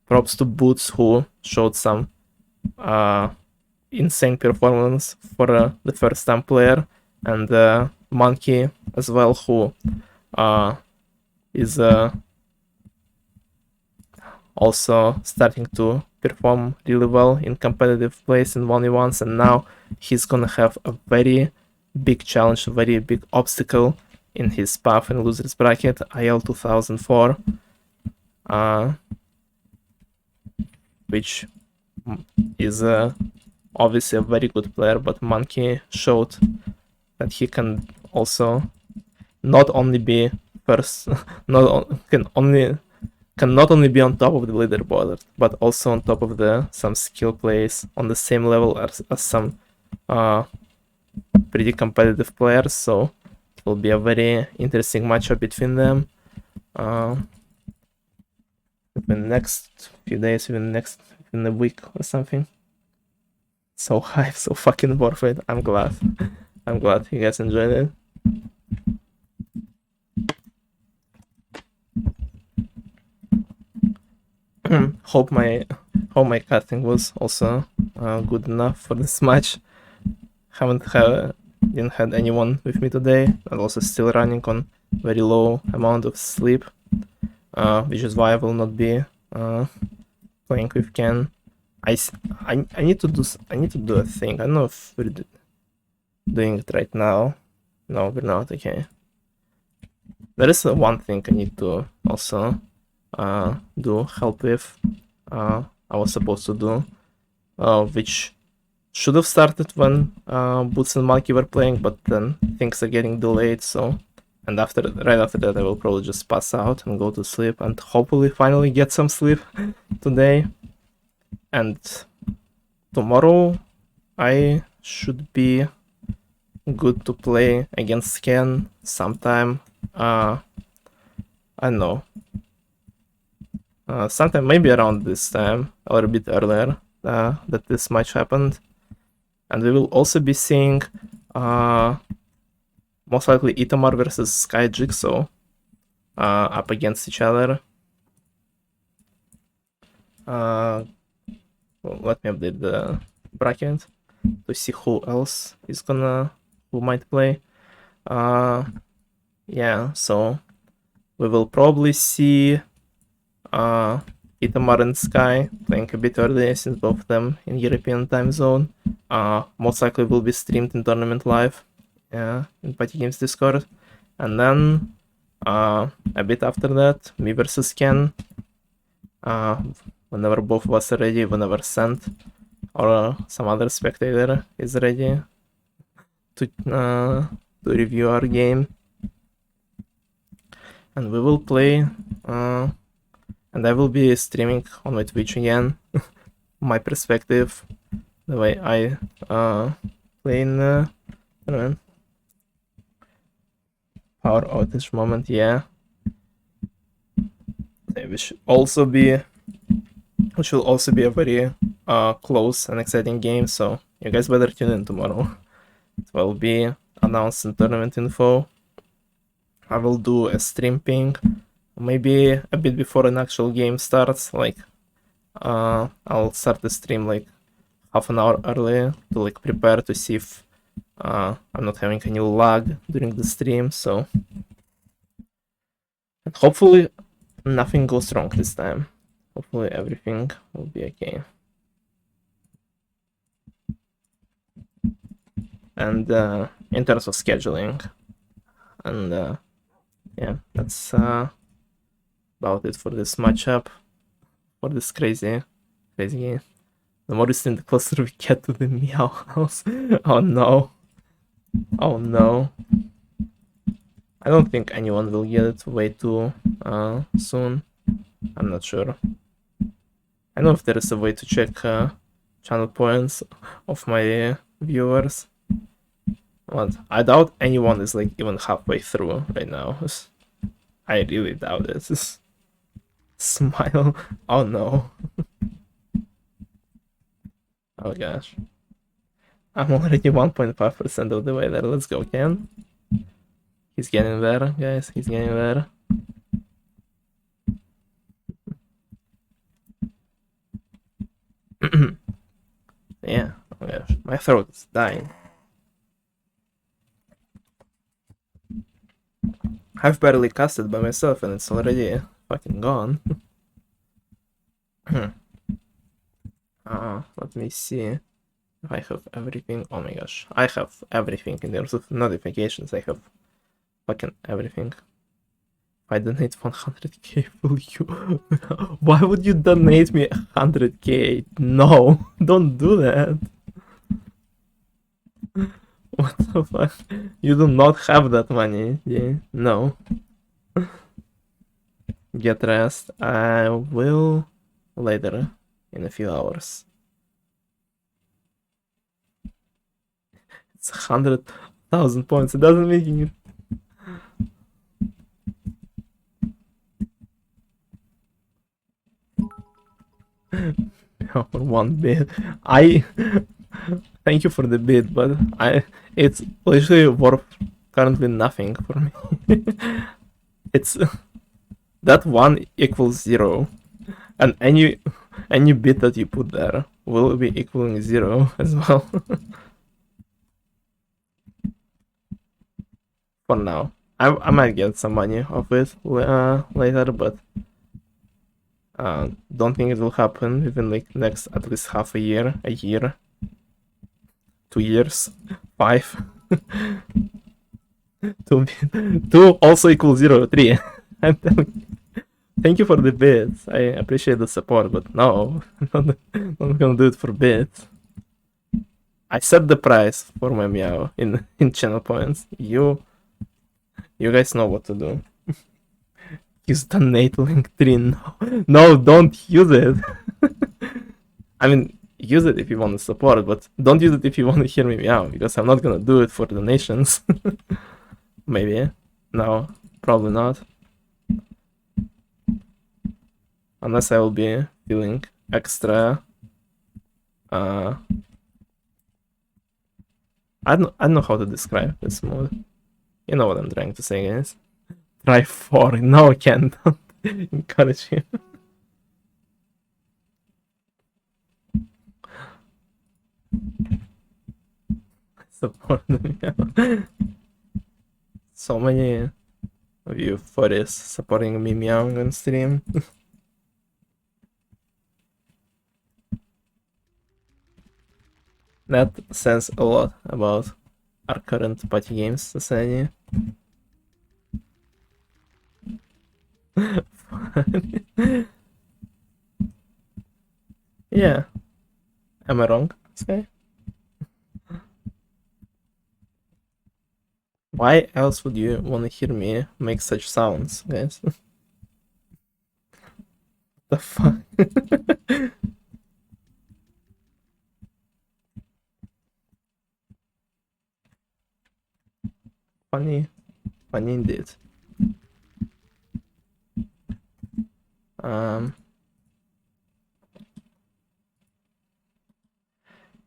props to Boots, who showed some insane performance for the first time player, and Monkey as well, who is also starting to perform really well in competitive plays in 1v1s, and now he's gonna have a very big challenge, a very big obstacle in his path in losers bracket, IL 2004, which is obviously a very good player, but Monkey showed that he can also not only be first, can not only be on top of the leaderboard, but also on top of some skill plays on the same level as some pretty competitive players. So it will be a very interesting matchup between them. In the next few days, in a week or something. So hype, so fucking worth it. I'm glad you guys enjoyed it. hope my casting was also good enough for this match. Didn't have anyone with me today, and also still running on very low amount of sleep, which is why I will not be playing with Ken. I need to do a thing. I don't know if we're doing it right now. No, we're not. Okay. There is one thing I need to also do help with. I was supposed to do, which should have started when Boots and Monkey were playing, but then things are getting delayed. So, and right after that, I will probably just pass out and go to sleep, and hopefully finally get some sleep today. And tomorrow I should be good to play against Scan sometime. I don't know. Sometime maybe around this time or a bit earlier that this match happened. And we will also be seeing most likely Itamar versus Sky Jigsaw up against each other. Well, let me update the bracket to see who else is who might play. Yeah, so we will probably see Itamar and Sky playing a bit earlier since both of them in European time zone. Most likely will be streamed in Tournament Live in Party Games Discord. And then a bit after that, me versus Ken. Whenever both of us are ready, whenever Sent or some other spectator is ready to review our game. And we will play, and I will be streaming on my Twitch again, my perspective, the way I play in power outage moment, yeah. Which will also be a very close and exciting game, so you guys better tune in tomorrow. It will be announced in tournament info. I will do a stream ping, maybe a bit before an actual game starts, like I'll start the stream like half an hour early to like prepare to see if I'm not having any lag during the stream, so and hopefully nothing goes wrong this time. Hopefully everything will be okay. And in terms of scheduling, and yeah, that's about it for this matchup, for this crazy game. The more distant, the closer we get to the Meow House. Oh no. Oh no. I don't think anyone will get it way too soon. I'm not sure. I know if there is a way to check channel points of my viewers. But I doubt anyone is like even halfway through right now. I really doubt it. Smile. Oh no. Oh gosh. I'm already 1.5% of the way there. Let's go, Ken. He's getting there, guys. He's getting there. Yeah. Oh gosh. My throat is dying. I've barely casted by myself and it's already fucking gone. Let me see if I have everything. Oh my gosh, I have everything in terms of notifications. I have fucking everything. If I donate 100k, will you? Why would you donate me 100k? No, don't do that. What the fuck? You do not have that money. Yeah, no. Get rest. I will later in a few hours. It's 100,000 points. It doesn't make any. For one bid. Thank you for the bid, but it's literally worth currently nothing for me. It's that 1 equals 0, and any bit that you put there will be equaling 0 as well. For now, I might get some money off it later, but don't think it will happen within like next at least half a year, 2 years, 5. 2 also equals 0, 3. I'm telling you. Thank you for the bits. I appreciate the support, but no, I'm not gonna do it for bits. I set the price for my Meow in channel points. You guys know what to do. Use donate link 3. No, don't use it. I mean, use it if you want to support, but don't use it if you want to hear me meow, because I'm not gonna do it for donations. Maybe. No, probably not. Unless I will be feeling extra. I don't know how to describe this mode. You know what I'm trying to say, guys. Try 4. No, I can't. Encourage you. Support me. So many of you furries supporting me meowing on stream. That says a lot about our current party games society. Yeah. Am I wrong, Sky? Why else would you want to hear me make such sounds, guys? The fuck? Funny. Funny indeed.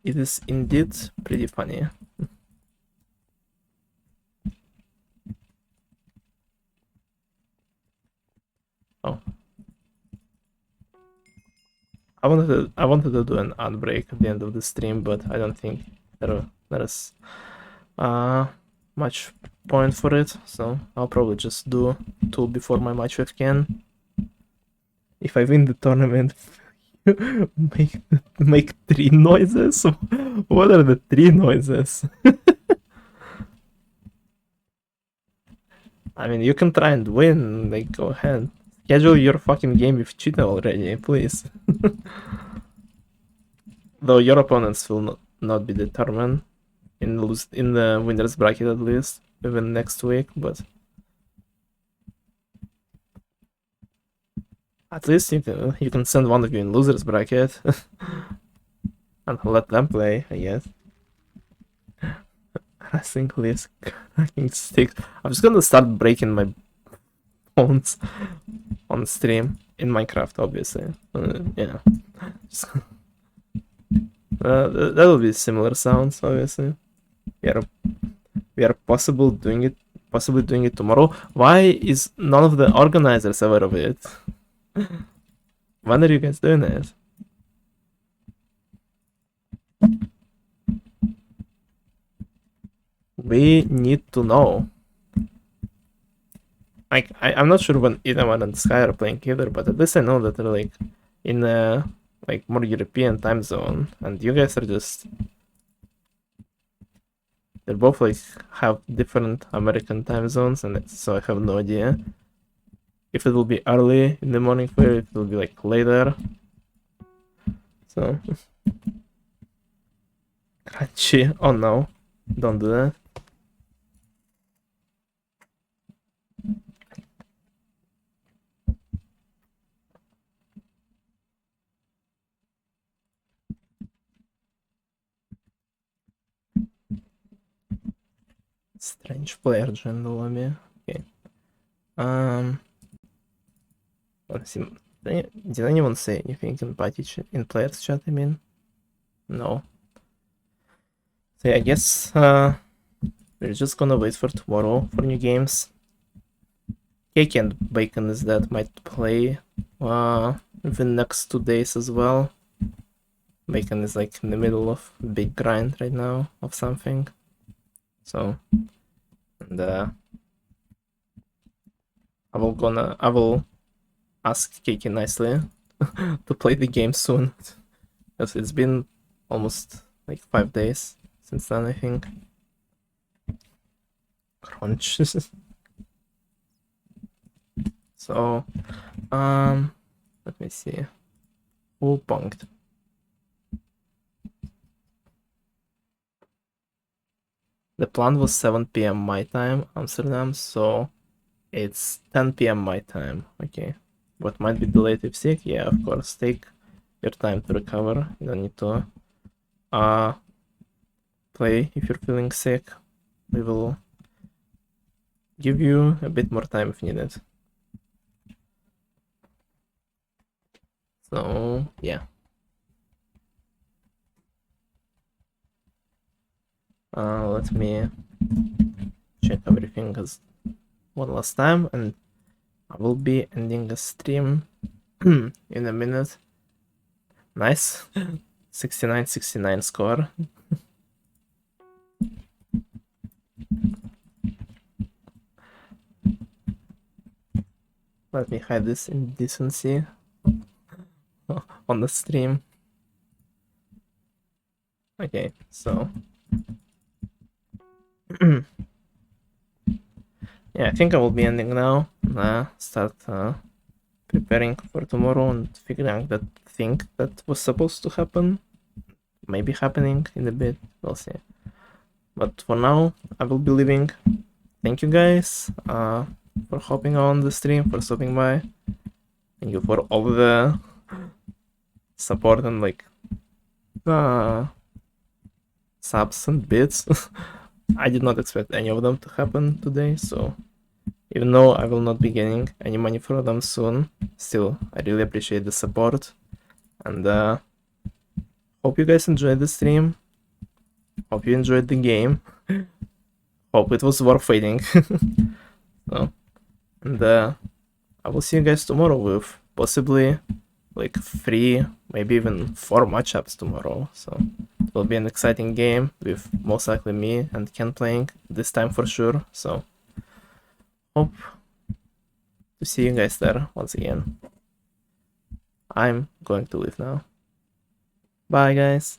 It is indeed pretty funny. Oh. I wanted to do an ad break at the end of the stream, but I don't think there is much point for it, so I'll probably just do 2 before my match with Ken. If I win the tournament, make 3 noises? What are the 3 noises? I mean, you can try and win, like, go ahead. Schedule your fucking game with Cheetah already, please. Though your opponents will not be determined in the winner's bracket, at least, even next week, but at least you can send one of you in loser's bracket and let them play, I guess. Wrestling list, cracking sticks. I'm just gonna start breaking my bones on stream in Minecraft, obviously. Yeah. That will be similar sounds, obviously. We are possibly doing it tomorrow. Why is none of the organizers aware of it? When are you guys doing it? We need to know. Like, I'm not sure when Idaman and Sky are playing either, but at least I know that they're like in a like more European time zone, and you guys are just they're both like have different American time zones, and so I have no idea if it will be early in the morning for you, if it will be like later. So crunchy. Oh no, don't do that. Strange player joined the lobby. Okay. Let's see. Did anyone say anything in in players chat? I mean, no. So yeah, I guess we're just gonna wait for tomorrow for new games. Cake and Bacon is that might play the next 2 days as well. Bacon is like in the middle of a big grind right now of something. So, and I will ask Kiki nicely to play the game soon, because it's been almost like 5 days since then, I think. Crunch. So, let me see. Who punked? The plan was 7 p.m. my time, Amsterdam, so it's 10 p.m. my time. Okay. What might be delayed if sick? Yeah, of course. Take your time to recover. You don't need to play if you're feeling sick. We will give you a bit more time if needed. So yeah. Let me check everything as one last time, and I will be ending the stream in a minute. Nice. 69-69 score. Let me hide this indecency on the stream. Okay, so yeah, I think I will be ending now. Start preparing for tomorrow and figuring out that thing that was supposed to happen. Maybe happening in a bit, we'll see. But for now, I will be leaving. Thank you guys for hopping on the stream, for stopping by. Thank you for all the support and like subs and bits. I did not expect any of them to happen today, so even though I will not be getting any money from them soon, still I really appreciate the support, and hope you guys enjoyed the stream. Hope you enjoyed the game. Hope it was worth waiting. So, and I will see you guys tomorrow with possibly like 3, maybe even 4 matchups tomorrow. So it will be an exciting game with most likely me and Ken playing this time for sure. So hope to see you guys there once again. I'm going to leave now. Bye guys.